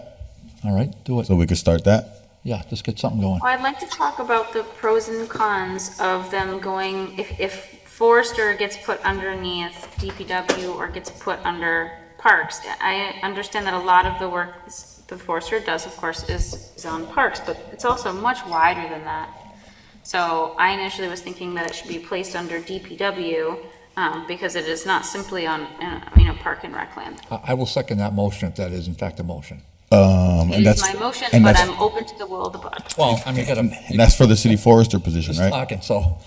All right, do it. so we could start that. Yeah, just get something going. Well, I'd like to talk about the pros and cons of them going, if Forester gets put underneath DPW or gets put under Parks. I understand that a lot of the work the Forester does, of course, is on Parks, but it's also much wider than that. So I initially was thinking that it should be placed under DPW, because it is not simply on, Park and Rec land. I will second that motion if that is in fact a motion. It And is that's, my motion, and but that's- I'm open to the will of the body. Well, I mean, and that's for the city forester position, just right? talking, so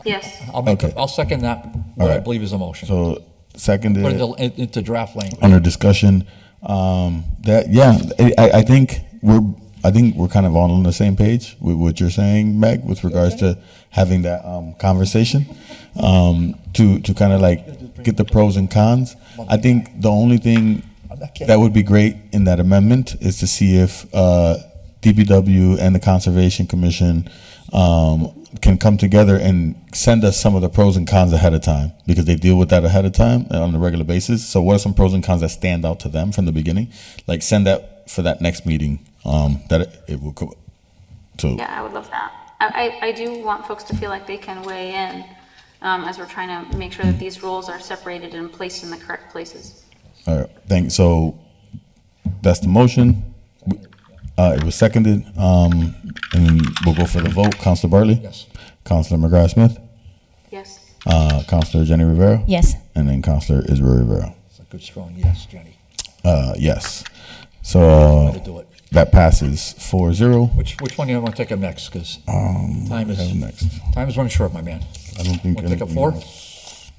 Yes. Okay. I'll second that, what I right. believe is a motion. So seconded. Put it into draft language. Under discussion, that, yeah, I think we're kind of all on the same page with what you're saying, Meg, with regards to having that conversation, to kind of like get the pros and cons. I think the only thing that would be great in that amendment is to see if DPW and the Conservation Commission can come together and send us some of the pros and cons ahead of time, because they deal with that ahead of time on a regular basis. So what are some pros and cons that stand out to them from the beginning? Like send that for that next meeting, that it will go. So Yeah, I would love that. I do want folks to feel like they can weigh in, as we're trying to make sure that these rules are separated and placed in the correct places. all right, so that's the motion. It was seconded, and we'll go for the vote. Counselor Bartley? Yes. Counselor McGrath-Smith? Yes. Counselor Jenny Rivera? Yes. And then Counselor Israel Rivera? It's a good strong yes, Jenny. Yes. So To do it. that passes 4-0. Which one do you want to take up next? Because time Who's is next? running short, my man. I don't think. Want to take up anything 4? else.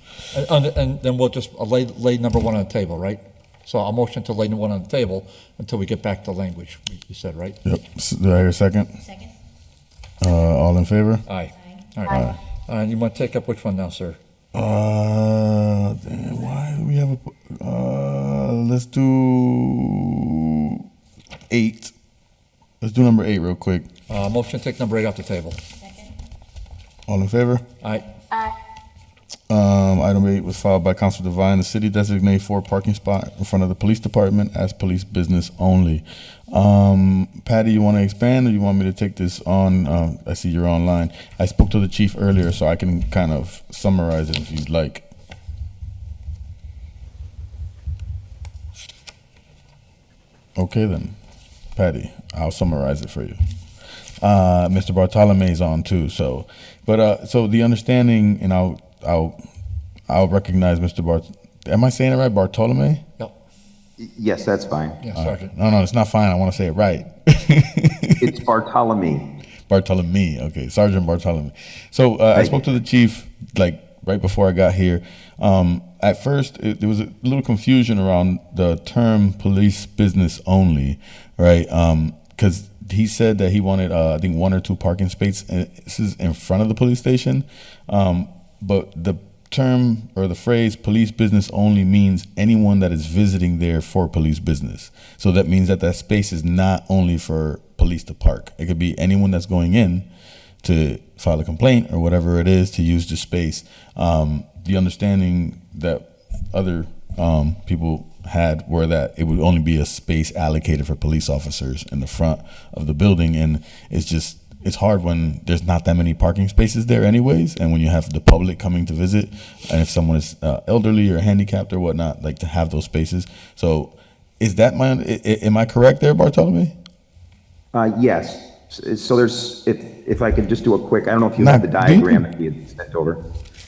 And then we'll just lay number 1 on the table, right? So I'll motion to lay number 1 on the table until we get back to language, you said, right? Yep. Do I hear a second? Second. All in favor? Aye. All right. You want to take up which one now, sir? Damn, why do we have let's do 8. Let's do number 8 real quick. Motion to take number 8 off the table. All in favor? Aye. Aye. Item 8 was filed by Councilor Devine. The city designate 4 parking spot in front of the police department as police business only. Patty, you want to expand, or you want me to take this on? I see you're online. I spoke to the chief earlier, so I can kind of summarize it if you'd like. Okay then, Patty, I'll summarize it for you. Mr. Bartolome's on too, so, but so the understanding, and I'll recognize Mr. Am I saying it right, Bartolome? Yep. Yes, that's fine. Yeah, Sergeant. No, it's not fine. I want to say it right. It's Bartholomew. Bartolome. Okay, Sergeant Bartolome. So I spoke to the chief like right before I got here. At first, there was a little confusion around the term police business only, right? Because he said that he wanted, I think, 1 or 2 parking spaces in front of the police station. But the term or the phrase police business only means anyone that is visiting there for police business. So that means that that space is not only for police to park. It could be anyone that's going in to file a complaint or whatever it is to use the space. The understanding that other people had were that it would only be a space allocated for police officers in the front of the building, and it's just it's hard when there's not that many parking spaces there anyways, and when you have the public coming to visit, and if someone is elderly or handicapped or whatnot, like to have those spaces. So is that am I correct there, Bartolome? Yes. So there's, if I could just do a quick, I don't know if you have the diagram that you had sent over.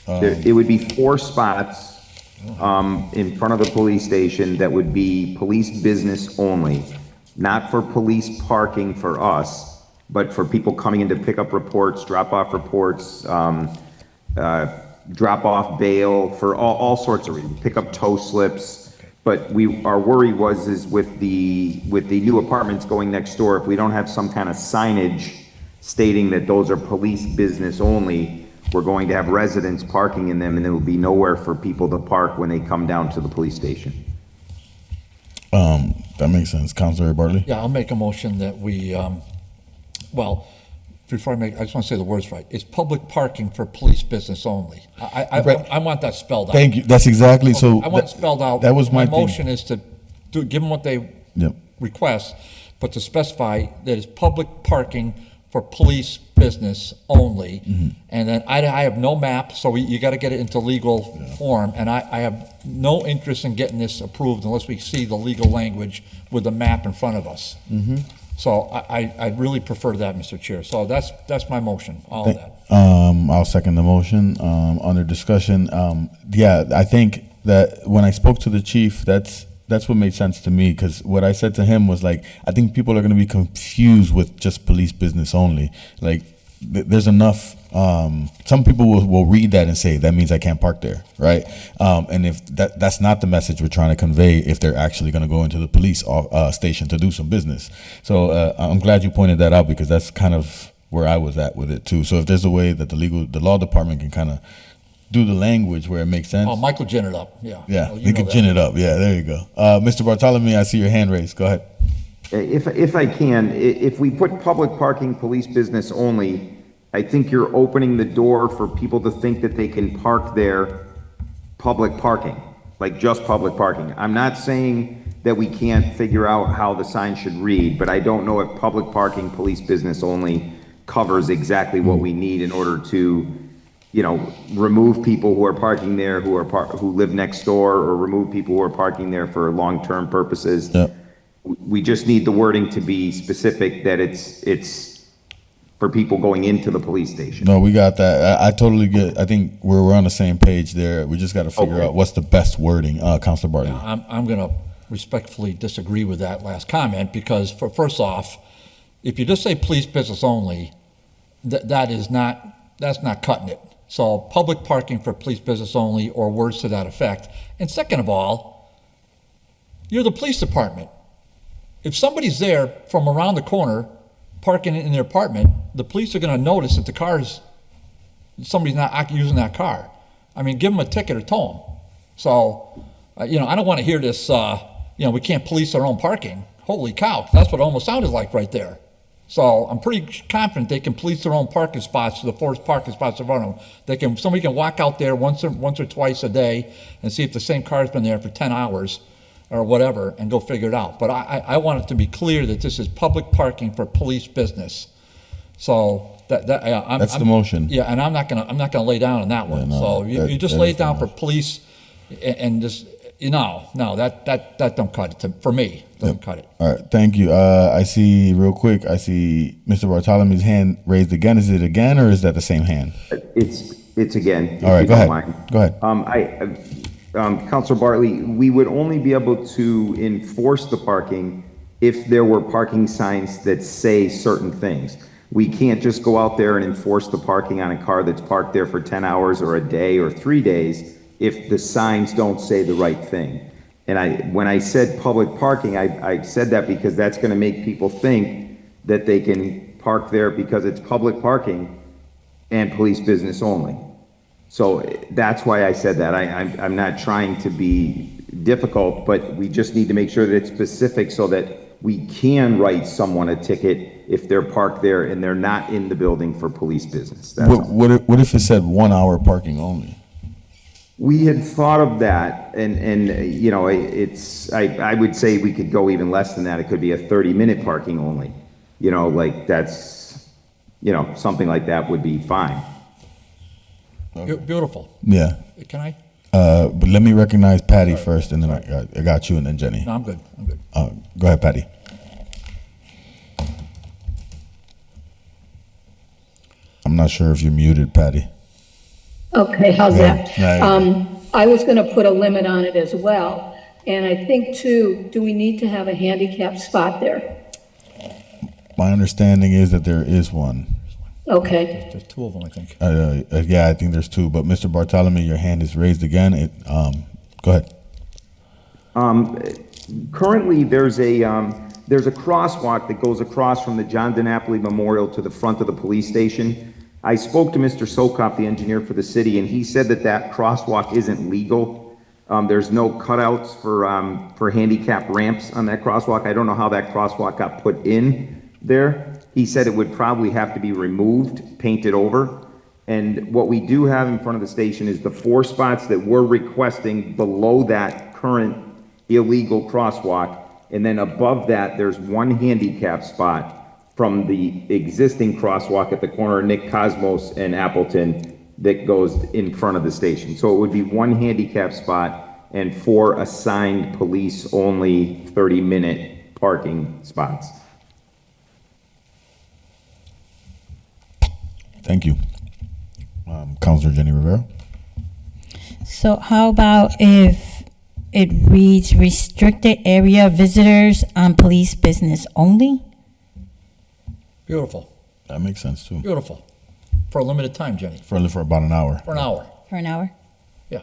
It would be 4 spots in front of the police station that would be police business only, not for police parking for us, but for people coming in to pick up reports, drop off reports, drop off bail, for all sorts of reasons, pick up tow slips. But our worry is with the new apartments going next door, if we don't have some kind of signage stating that those are police business only, we're going to have residents parking in them, and there will be nowhere for people to park when they come down to the police station. That makes sense. Councilor Bartley? Yeah, I'll make a motion that we, well, before I just want to say the words right. It's public parking for police business only. I want that spelled out. Thank you. That's exactly, so. I want it spelled out. That was my thing. motion is to give them what they Yep. request, but to specify that it's public parking for police business only. Mm-hmm. And then I have no map, so you got to get it into legal form. And I have no interest in getting this approved unless we see the legal language with the map in front of us. Mm-hmm. So I really prefer that, Mr. Chair. So that's my motion, all of that. I'll second the motion. Under discussion, yeah, I think that when I spoke to the chief, that's what made sense to me, because what I said to him was like, I think people are going to be confused with just police business only. Like, there's enough. Some people will read that and say that means I can't park there, right? And if that's not the message we're trying to convey, if they're actually going to go into the police station to do some business. So I'm glad you pointed that out, because that's kind of where I was at with it too. So if there's a way that the law department can kind of do the language where it makes sense. Oh, Michael gin it up, yeah. Yeah, Well, you they know can that. gin it up. Yeah, there you go. Mr. Bartolome, I see your hand raised. Go ahead. If I can, if we put public parking, police business only, I think you're opening the door for people to think that they can park there, public parking, like just public parking. I'm not saying that we can't figure out how the sign should read, but I don't know if public parking, police business only covers exactly what we need in order to, remove people who are parking there who live next door, or remove people who are parking there for long-term purposes. Yeah. We just need the wording to be specific that it's for people going into the police station. No, we got that. I totally get. I think we're on the same page there. We just got to figure out what's the best wording. Councilor Bartley. I'm going to respectfully disagree with that last comment, because first off, if you just say police business only, that's not cutting it. So public parking for police business only, or words to that effect. And second of all, you're the police department. If somebody's there from around the corner parking in their apartment, the police are going to notice that somebody's not using that car. I mean, give them a ticket or tow them. So, I don't want to hear this, we can't police our own parking. Holy cow, that's what it almost sounded like right there. So I'm pretty confident they can police their own parking spots, the 4 parking spots in front of them. Somebody can walk out there once or twice a day and see if the same car's been there for 10 hours or whatever, and go figure it out. But I want it to be clear that this is public parking for police business. So That's the motion. Yeah, and I'm not gonna lay down on that one. no, So you just that lay is it the down for motion. police, and just that don't cut it for me. Doesn't cut it. All right, thank you. I see real quick. I see Mr. Bartolome's hand raised again. Is it again, or is that the same hand? It's again. All right, if go you ahead. don't Go mind. ahead. Councilor Bartley, we would only be able to enforce the parking if there were parking signs that say certain things. We can't just go out there and enforce the parking on a car that's parked there for 10 hours or a day or 3 days if the signs don't say the right thing. And when I said public parking, I said that because that's going to make people think that they can park there because it's public parking and police business only. So that's why I said that. I'm not trying to be difficult, but we just need to make sure that it's specific so that we can write someone a ticket if they're parked there and they're not in the building for police business. That's all. What if it said 1 hour parking only? We had thought of that, and I would say we could go even less than that. It could be a 30-minute parking only. something like that would be fine. Beautiful. Yeah. Can I? But let me recognize Patty first, and then I got you, and then Jenny. No, I'm good. I'm good. Go ahead, Patty. I'm not sure if you're muted, Patty. Okay, how's that? Yeah. I was gonna put a limit on it as well, and I think too, do we need to have a handicap spot there? My understanding is that there is one. Okay, There's two of them, I think. Yeah, I think there's two. But Mr. Bartholomew, your hand is raised again. Go ahead. Currently, there's a crosswalk that goes across from the John DiNapoli Memorial to the front of the police station. I spoke to Mr. Sokop, the engineer for the city, and he said that crosswalk isn't legal. There's no cutouts for handicap ramps on that crosswalk. I don't know how that crosswalk got put in there. He said it would probably have to be removed, painted over. And what we do have in front of the station is the 4 spots that we're requesting below that current illegal crosswalk. And then above that, there's 1 handicap spot from the existing crosswalk at the corner of Nick Cosmos and Appleton that goes in front of the station. So it would be 1 handicap spot and 4 assigned police-only 30-minute parking spots. Thank you. Councilor Jenny Rivera. So how about if it reads restricted area visitors on police business only? Beautiful. That makes sense too. Beautiful. For a limited time, Jenny. For about an hour. For an hour. For an hour? Yeah.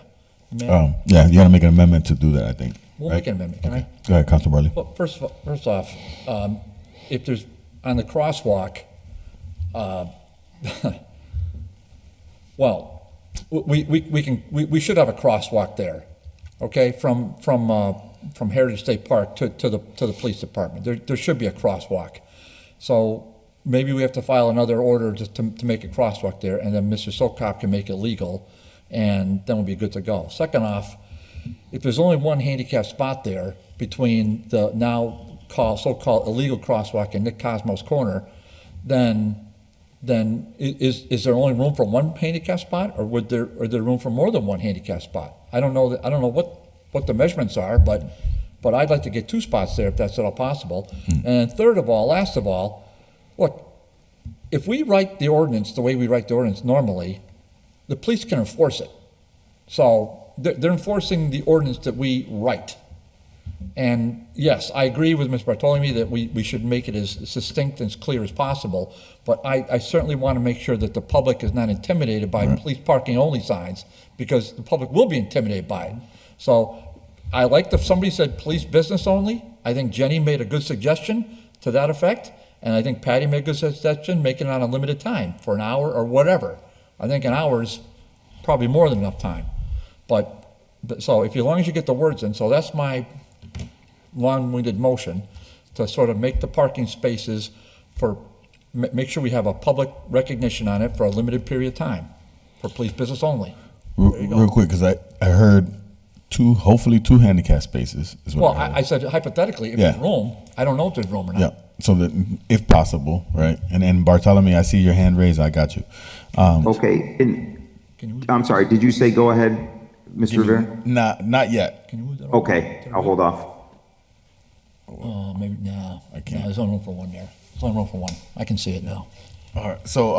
Man, Yeah, you got to make an amendment to do that, I think. we'll right? make an amendment, can I? Go ahead, Councilor Barley. Well, first off, if there's, on the crosswalk, well, we should have a crosswalk there, okay? From Heritage State Park to the police department. There should be a crosswalk. So maybe we have to file another order just to make a crosswalk there, and then Mr. Sokop can make it legal, and then we'll be good to go. Second off, if there's only 1 handicap spot there between the now so-called illegal crosswalk and Nick Cosmos corner, then is there only room for 1 handicap spot, or is there room for more than 1 handicap spot? I don't know what the measurements are, but I'd like to get 2 spots there if that's at all possible. And third of all, last of all, look, if we write the ordinance the way we write the ordinance normally, the police can enforce it. So they're enforcing the ordinance that we write. And yes, I agree with Ms. Bartolome that we should make it as succinct and as clear as possible, but I certainly want to make sure that the public is not intimidated by police parking only signs, because the public will be intimidated by it. So I like that somebody said police business only. I think Jenny made a good suggestion to that effect, and I think Patty made a good suggestion, making it on a limited time for an hour or whatever. I think an hour is probably more than enough time. But so as long as you get the words in, so that's my long-winded motion to sort of make the parking spaces make sure we have a public recognition on it for a limited period of time for police business only. Real quick, because I heard hopefully two handicap spaces is what Well, I heard. I said hypothetically, if there's room, I don't know if there's room or not. Yeah, so that if possible, right? And Bartholomew, I see your hand raised. I got you. Okay, and I'm sorry, did you say go ahead, Mr. Rivera? Not yet. Can you move that over? Okay, I'll hold off. Oh, maybe, no. I can't. No, there's only room for one there. There's only room for one. I can see it now. All right. So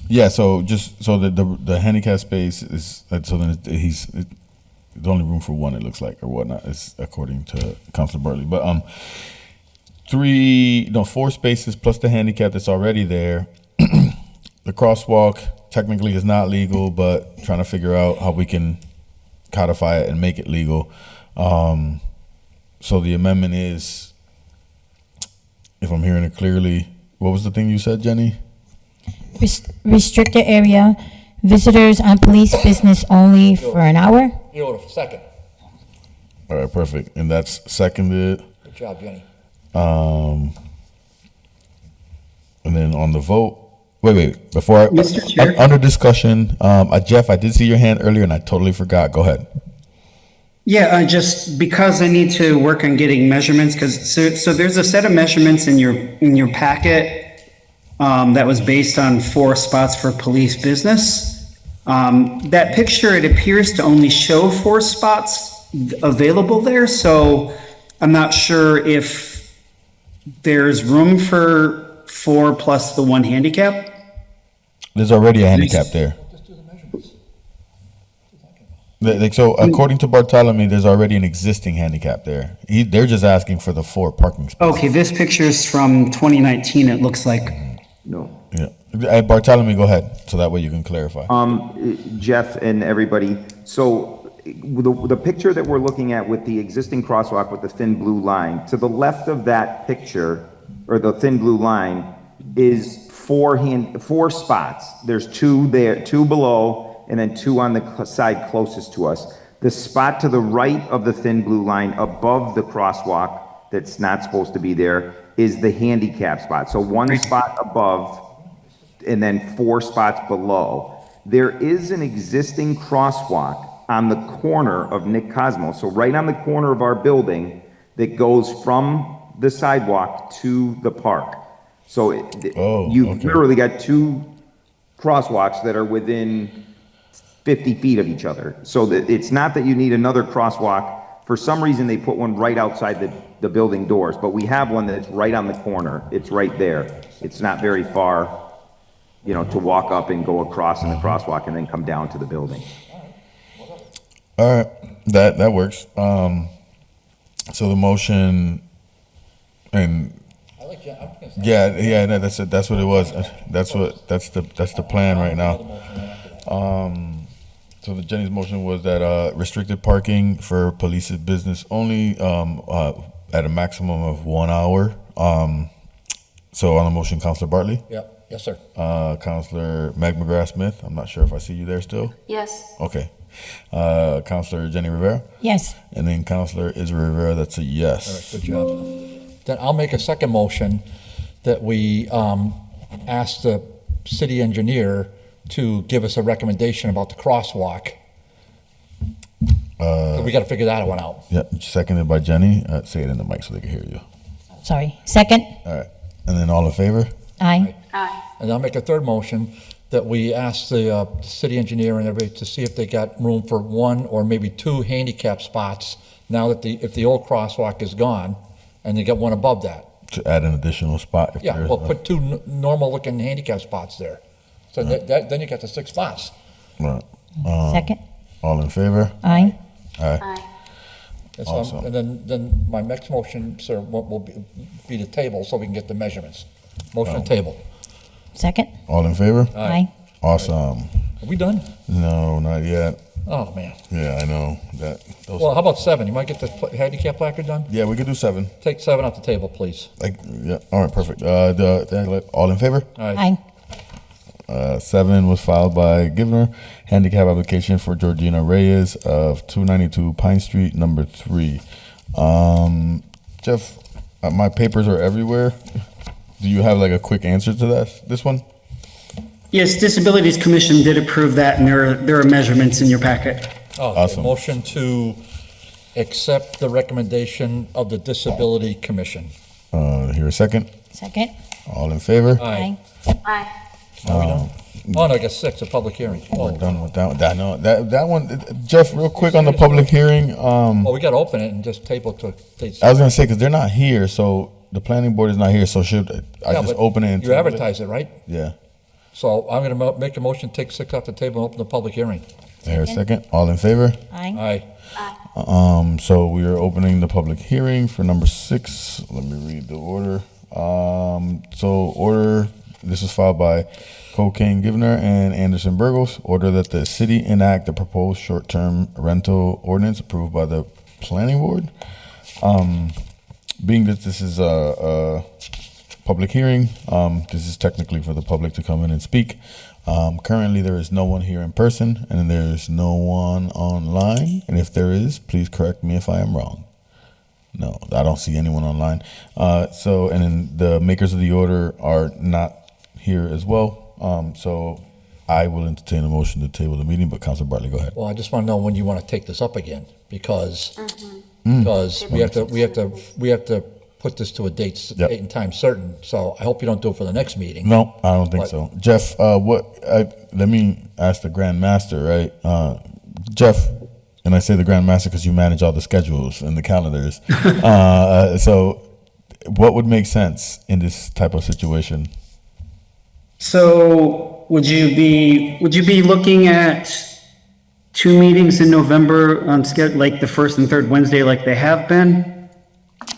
yeah. So just so that the handicap space is so then there's only room for one. It looks like or whatnot. It's according to Councilor Burley. But 4 spaces plus the handicap that's already there. The crosswalk technically is not legal, but trying to figure out how we can codify it and make it legal. So the amendment is, if I'm hearing it clearly, what was the thing you said, Jenny? Restricted area, visitors on police business only for an hour? Beautiful. Second. All right, perfect. And that's seconded. Good job, Jenny. And then on the vote, wait, before Mr. Chair? under discussion, Jeff, I did see your hand earlier and I totally forgot. Go ahead. Yeah, just because I need to work on getting measurements, because so there's a set of measurements in your packet that was based on 4 spots for police business. That picture, it appears to only show 4 spots available there, so I'm not sure if there's room for 4 plus the 1 handicap. There's already a handicap there. So according to Bartholomew, there's already an existing handicap there. They're just asking for the 4 parking spots. Okay, this picture is from 2019, it looks like. No. Yeah. Bartholomew, go ahead, so that way you can clarify. Jeff and everybody, so the picture that we're looking at with the existing crosswalk with the thin blue line, to the left of that picture, or the thin blue line, is 4 spots. There's 2 there, 2 below, and then 2 on the side closest to us. The spot to the right of the thin blue line above the crosswalk that's not supposed to be there is the handicap spot. So 1 spot above and then 4 spots below. There is an existing crosswalk on the corner of Nick Cosmo. So right on the corner of our building that goes from the sidewalk to the park. So you've literally got 2 crosswalks that are within 50 feet of each other. So that it's not that you need another crosswalk. For some reason, they put one right outside the building doors, but we have one that's right on the corner. It's right there. It's not very far, to walk up and go across in the crosswalk and then come down to the building. All right, that works. So the motion, and yeah, that's it. That's what it was. That's the plan right now. So Jenny's motion was that restricted parking for police business only at a maximum of 1 hour. So on the motion, Councilor Bartley? Yeah, yes, sir. Councilor Meg McGrath-Smith, I'm not sure if I see you there still. Yes. Okay. Councilor Jenny Rivera? Yes. And then Councilor Israel Rivera, that's a yes. All right, good job. Then I'll make a second motion that we ask the city engineer to give us a recommendation about the crosswalk. We got to figure that one out. Yeah, seconded by Jenny. Say it in the mic so they can hear you. Sorry. Second? All right. And then all in favor? Aye. Aye. And I'll make a third motion that we ask the city engineer and everybody to see if they got room for 1 or maybe 2 handicap spots now that if the old crosswalk is gone, and they get one above that. To add an additional spot. If Yeah, there's well, one. put 2 normal-looking handicap spots there. So then you got the 6 spots. Right. Second? All in favor? Aye. Aye. And so Awesome. and then my next motion, sir, will be the table so we can get the measurements. Motion to table. Second? All in favor? Aye. Awesome. Are we done? No, not yet. Oh, man. Yeah, I know that. Well, how about 7? You might get the handicap placard done? Yeah, we could do 7. Take 7 off the table, please. Yeah. All right. Perfect. All in favor? All right. Aye. 7 was filed by Givner. Handicap application for Georgina Reyes of 292 Pine Street, number 3. Jeff, my papers are everywhere. Do you have like a quick answer to this one? Yes, Disabilities Commission did approve that, and there are measurements in your packet. Oh, okay. Awesome. Motion to accept the recommendation of the Disability Commission. Here a second. Second? All in favor? Aye. Aye. Are we done? Oh, no, I guess 6, a public hearing. We're Oh, done with that one. That, no, that one, Jeff, real quick on the public hearing. well, we got to open it and just table it to. I was gonna say because they're not here, so the planning board is not here. So should I Yeah, just but open it? And You advertise it, right? Yeah. So I'm going to make a motion, take 6 off the table and open the public hearing. Here a second. All in favor? Aye. Aye. So we are opening the public hearing for number 6. Let me read the order. This is filed by Cocaine Givner and Anderson Burgos. Order that the city enact the proposed short-term rental ordinance approved by the planning board. Being that this is a public hearing, this is technically for the public to come in and speak. Currently, there is no one here in person, and there's no one online. And if there is, please correct me if I am wrong. No, I don't see anyone online. And then the makers of the order are not here as well. So I will entertain a motion to table the meeting, but Councilor Bartley, go ahead. Well, I just want to know when you want to take this up again, because we have to put put this to a date Yep. and time certain, so I hope you don't do it for the next meeting. No, I don't think But- so. Jeff, let me ask the Grand Master, right? Jeff, and I say the Grand Master because you manage all the schedules and the calendars. So what would make sense in this type of situation? So would you be looking at 2 meetings in November on schedule, like the first and third Wednesday like they have been?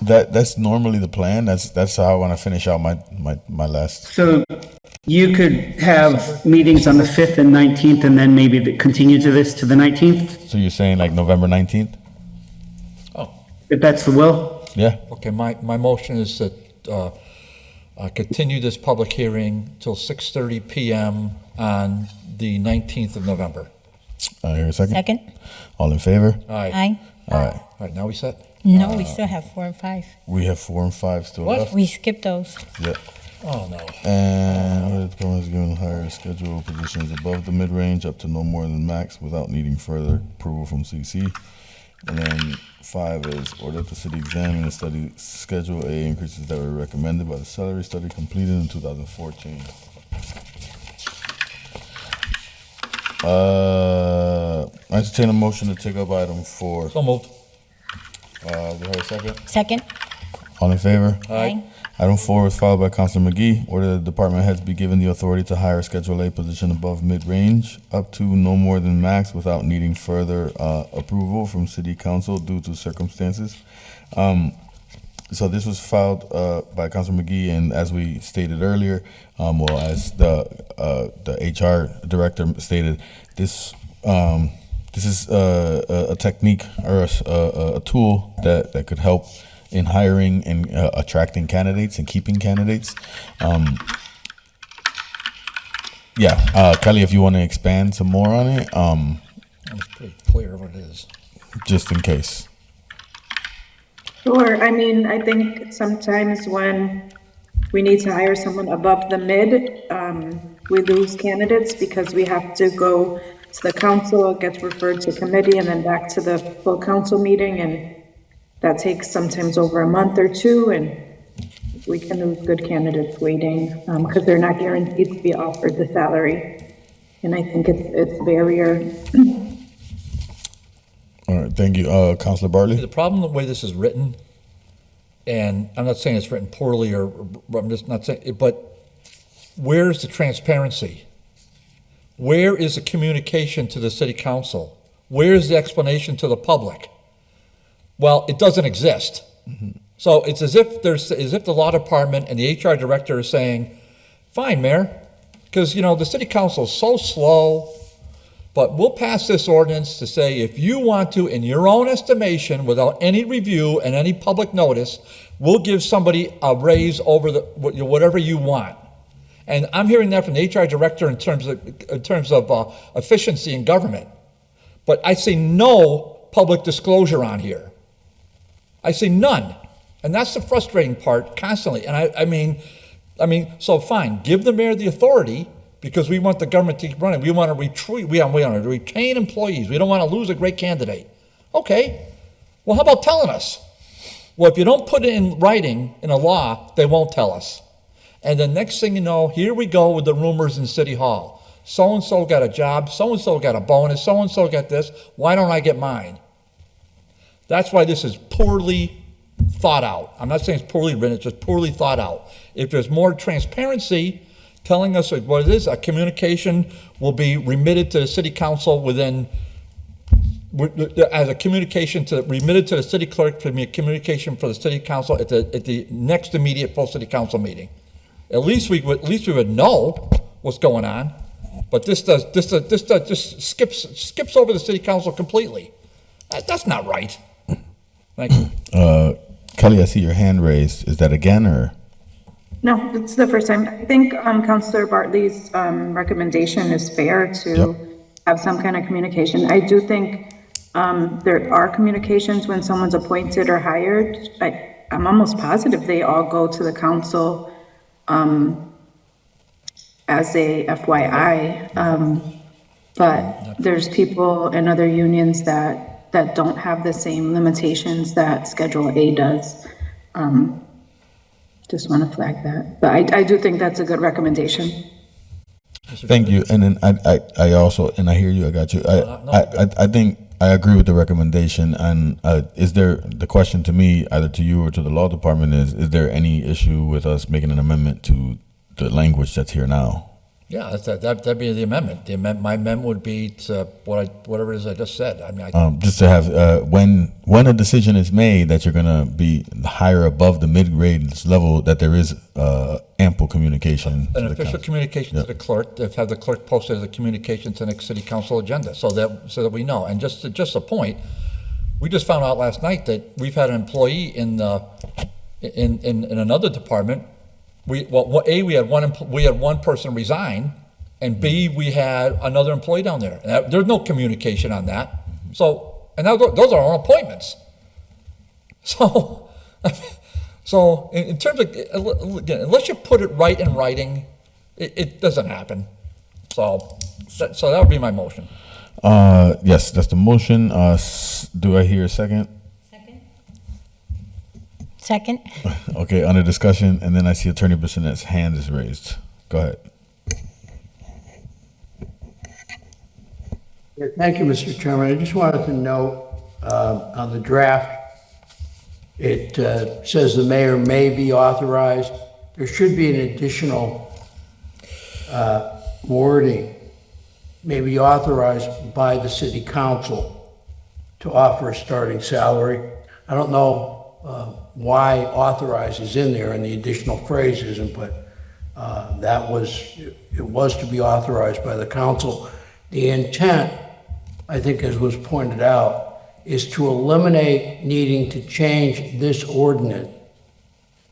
That's normally the plan. That's how I want to finish out my last. So you could have meetings on the 5th and 19th and then maybe continue to this to the 19th, So you're saying like November 19th? Oh, if that's the will? Yeah. okay, my motion is that, continue this public hearing till 6:30 PM on the 19th of November. Here a second. Second? All in favor? All right, Aye. All right. all right, now we set? No, we still have 4 and 5. We have 4 and 5 still What? left. We skipped those. Yeah. Oh, no. And other departments given higher schedule positions above the mid-range up to no more than max without needing further approval from CC. And then 5 is order that the city examine and study Schedule A increases that were recommended by the salary study completed in 2014. I entertain a motion to take up item 4. So moved. Do I have a second? Second? All in favor? Aye. Item 4 is filed by Councilor McGee. Order the department heads be given the authority to hire a Schedule A position above mid-range up to no more than max without needing further approval from city council due to circumstances. So this was filed by Councilor McGee, and as we stated earlier, as the HR director stated, this is a technique or a tool that could help in hiring and attracting candidates and keeping candidates. Kelly, if you want to expand some more on it, It's pretty clear what it is. just in case. Sure, I mean, I think sometimes when we need to hire someone above the mid, we lose candidates because we have to go to the council, it gets referred to committee, and then back to the full council meeting, and that takes sometimes over a month or 2, and we can lose good candidates waiting, because they're not guaranteed to be offered the salary. And I think it's barrier. All right, thank you. Councilor Bartley? The problem, the way this is written, and I'm not saying it's written poorly or I'm just not saying, but where's the transparency? Where is the communication to the city council? Where is the explanation to the public? Well, it doesn't exist. So it's as if the law department and the HR director are saying, fine, Mayor, because, the city council is so slow, but we'll pass this ordinance to say if you want to, in your own estimation, without any review and any public notice, we'll give somebody a raise over whatever you want. And I'm hearing that from the HR director in terms of efficiency in government. But I see no public disclosure on here. I see none. And that's the frustrating part constantly. And I mean, so fine, give the mayor the authority because we want the government to keep running. We want to retain employees. We don't want to lose a great candidate. Okay. Well, how about telling us? Well, if you don't put it in writing in a law, they won't tell us. And the next thing you know, here we go with the rumors in City Hall. So-and-so got a job, so-and-so got a bonus, so-and-so got this. Why don't I get mine? That's why this is poorly thought out. I'm not saying it's poorly written, it's just poorly thought out. If there's more transparency, telling us what it is, a communication will be remitted to the city council as a communication remitted to the city clerk to be a communication for the city council at the next immediate full city council meeting. At least we would know what's going on. But this just skips over the city council completely. That's not right. Thank you. Kelly, I see your hand raised. Is that again or? No, it's the first time. I think Councilor Bartley's recommendation is fair to have some kind of communication. I do think there are communications when someone's appointed or hired. I'm almost positive they all go to the council as a FYI. But there's people in other unions that don't have the same limitations that Schedule A does. Just want to flag that. But I do think that's a good recommendation. Thank you. And then I also, and I hear you, I got you. I think I agree with the recommendation. And is there, the question to me, either to you or to the law department is there any issue with us making an amendment to the language that's here now? Yeah, that'd be the amendment. My amendment would be to whatever it is I just said. I mean, Just to have, when a decision is made that you're gonna be higher above the mid-grade level, that there is ample communication. an official communication to the clerk, to have the clerk post it as a communication to the next city council agenda, so that we know. And just a point, we just found out last night that we've had an employee in another department. We had one person resign, and B, we had another employee down there. And there's no communication on that. So, and now those are our own appointments. So, in terms of, again, unless you put it right in writing, it doesn't happen. So that would be my motion. Yes, that's the motion. Do I hear a second? Second? Okay, under discussion, and then I see Attorney Bissonnette's hand is raised. Go ahead. Yeah, thank you, Mr. Chairman. I just wanted to note on the draft, it says the mayor may be authorized. There should be an additional wording, may be authorized by the city council to offer a starting salary. I don't know why authorized is in there and the additional phrase isn't, but it was to be authorized by the council. The intent, I think, as was pointed out, is to eliminate needing to change this ordinance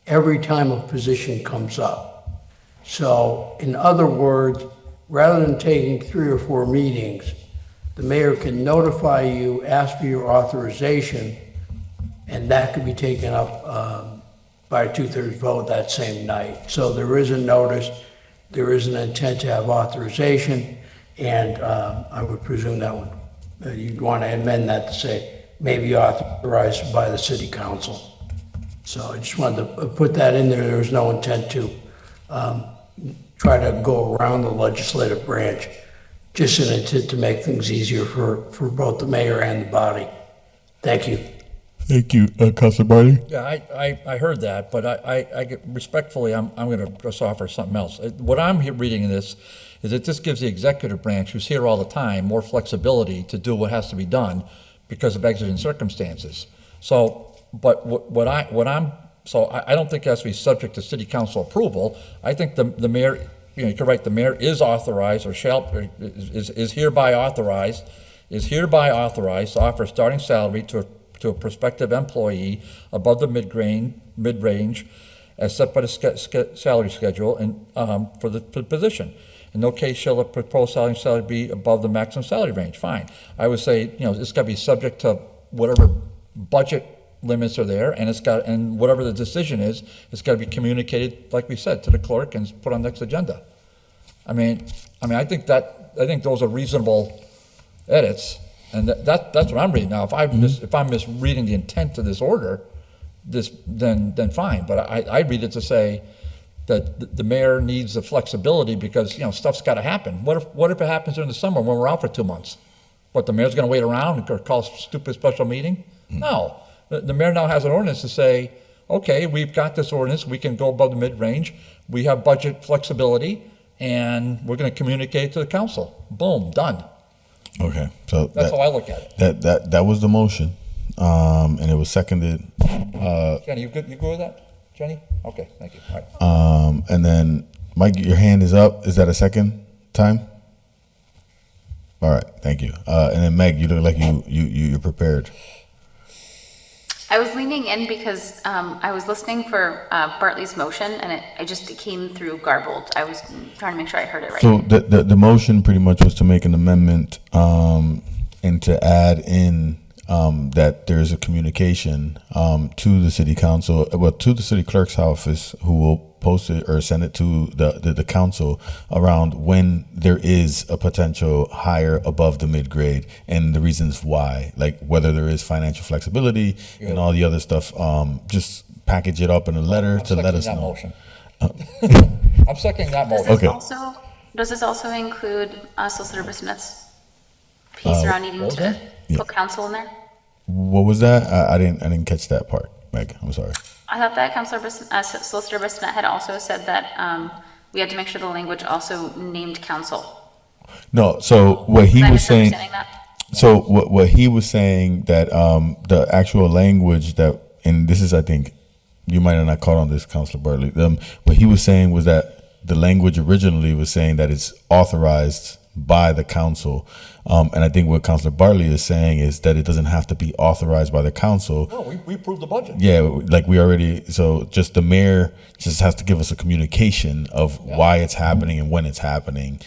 every time a position comes up. So, in other words, rather than taking 3 or 4 meetings, the mayor can notify you, ask for your authorization, and that could be taken up by a 2/3 vote that same night. So there is a notice, there is an intent to have authorization, and I would presume that you'd want to amend that to say, may be authorized by the city council. So I just wanted to put that in there. There was no intent to try to go around the legislative branch, just an intent to make things easier for both the mayor and the body. Thank you. Thank you, Councilor Barney. Yeah, I heard that, but respectfully, I'm going to just offer something else. What I'm reading in this is that this gives the executive branch, who's here all the time, more flexibility to do what has to be done because of exigent circumstances. So, but I don't think it has to be subject to city council approval. I think the mayor, you could write the mayor is authorized or is hereby authorized to offer a starting salary to a prospective employee above the mid-range as set by the salary schedule and for the position. In no case shall the proposed salary be above the maximum salary range. Fine. I would say, it's got to be subject to whatever budget limits are there, and whatever the decision is, it's got to be communicated, like we said, to the clerk and put on the next agenda. I think those are reasonable edits. And that's what I'm reading now. If I'm misreading the intent of this order, then fine. But I read it to say that the mayor needs the flexibility because stuff's got to happen. What if it happens during the summer when we're out for 2 months? What, the mayor's going to wait around and call a stupid special meeting? No. The mayor now has an ordinance to say, okay, we've got this ordinance. We can go above the mid-range. We have budget flexibility, and we're going to communicate to the council. Boom, done. Okay, so That's how I look at it. That was the motion, and it was seconded. Jenny, you good with that? Jenny? Okay, thank you. All right. And then Mike, your hand is up. Is that a second time? All right, thank you. And then Meg, you look like you're prepared. I was leaning in because I was listening for Bartley's motion, and it came through garbled. I was trying to make sure I heard it right. So the motion pretty much was to make an amendment and to add in that there's a communication to the city council, to the city clerk's office, who will post it or send it to the council around when there is a potential hire above the mid-grade and the reasons why, like whether there is financial flexibility and all the other stuff, just package it up in a letter to let us That know. motion. I'm seconding that Does motion. this Okay. does this also include Solicitor Smith's piece around needing what was to that? Yeah. put counsel in there? What was that? I didn't catch that part, Meg. I'm sorry. I thought that Solicitor Bissonnette had also said that we had to make sure the language also named counsel. No, so what he Am I was saying, misunderstanding that? so what he was saying that the actual language that, and this is, I think, you might have not caught on this, Councilor Bartley. What he was saying was that the language originally was saying that it's authorized by the council. And I think what Councilor Bartley is saying is that it doesn't have to be authorized by the council. No, we approved the budget. Yeah, like we already, so just the mayor just has to give us a communication of why it's happening and when it's happening,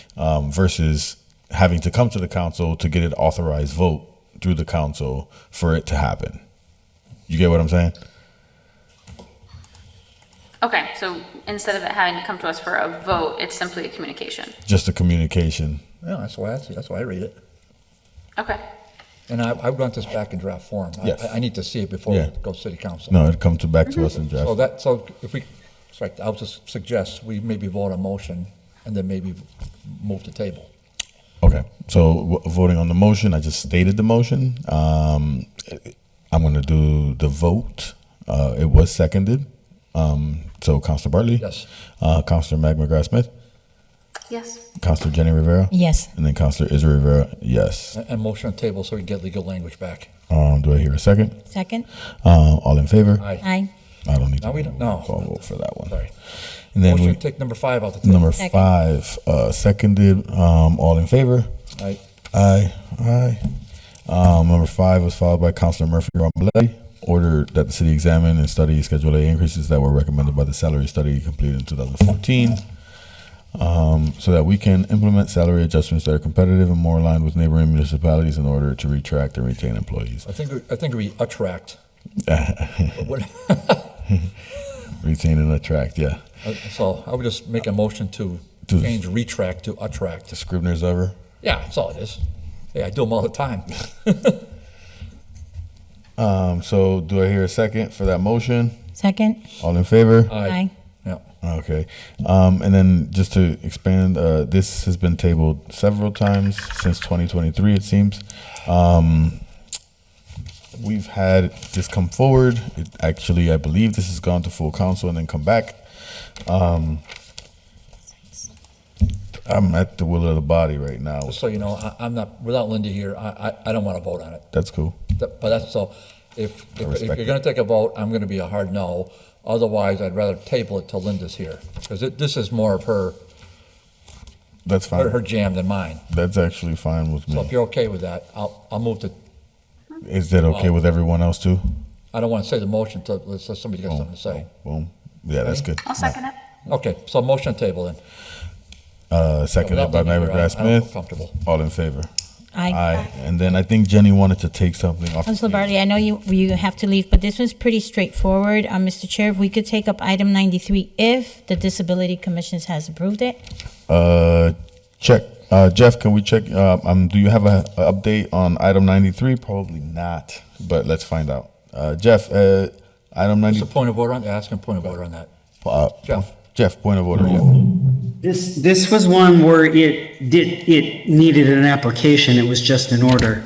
versus having to come to the council to get an authorized vote through the council for it to happen. You get what I'm saying? Okay, so instead of it having to come to us for a vote, it's simply a communication. Just a communication. Yeah, that's why I read it. Okay. And I want this back in draft form. Yes. I need to see it before Yeah. it goes to city council. No, it comes back to us in So draft. so if we, sorry, I'll just suggest we maybe vote a motion and then maybe move the table. Okay, so voting on the motion, I just stated the motion. I'm going to do the vote. It was seconded. So Councilor Bartley? Yes. Councilor Mag McGrath-Smith? Yes. Councilor Jenny Rivera? Yes. And then Councilor Israel Rivera, yes. And motion on table so we can get legal language back. Do I hear a second? Second? All in favor? Aye. Aye. I don't need No, to we don't- no. call vote for that one. Sorry. And then Motion we, to take number 5 out the table. number Second. 5, seconded, all in favor? Aye. Aye, aye. Number 5 was followed by Councilor Murphy Ramboletti. Order that the city examine and study Schedule A increases that were recommended by the salary study completed in 2014, so that we can implement salary adjustments that are competitive and more aligned with neighboring municipalities in order to retract and retain employees. I think we attract. Retain and attract, yeah. So I would just make a motion to To- change retract to attract. The Scrivener's ever. Yeah, that's all it is. Hey, I do them all the time. So do I hear a second for that motion? Second? All in favor? Aye. Yeah. Okay. And then just to expand, this has been tabled several times since 2023, it seems. We've had this come forward. Actually, I believe this has gone to full council and then come back. I'm at the will of the body right now. Just so you know, I'm not, without Linda here, I don't want to vote on it. That's cool. But that's, so, if respect you're going to take a vote, I'm going to be a hard no. Otherwise, I'd rather table it till Linda's here. Because this is more of her That's fine. jam than mine. That's actually fine with So if me. you're okay with that, I'll move to, Is that okay with everyone else too? I don't want to say the motion until somebody got something to say. Boom. Yeah, that's good. I'll second it. Okay, so motion table then. Seconded by Without Linda Mayor here, I don't feel Smith. comfortable. All in favor? Aye. Aye. And then I think Jenny wanted to take something off. the Councilor table. Bartley, I know you have to leave, but this was pretty straightforward. Mr. Chair, if we could take up item 93 if the Disability Commission has approved it. Check. Jeff, can we check? Do you have a update on item 93? Probably not, but let's find out. Jeff, item Just 90. a point of order on, asking a point of order on that. Jeff. Jeff, point of order. Yeah. This was one where it needed an application, it was just an order.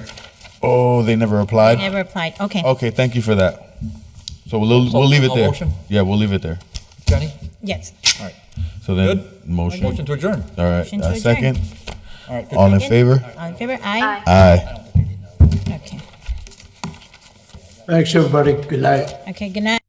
Oh, they never applied? Never applied. Okay. Okay, thank you for that. So we'll leave it no there. motion? Yeah, we'll leave it there. Jenny? Yes. All right. So then, Good? motion. Motion to adjourn. All right, Motion to adjourn. second. All right. good All job. in favor? All in favor? Aye. Aye. Okay. Thanks, everybody. Good night. Okay, good night.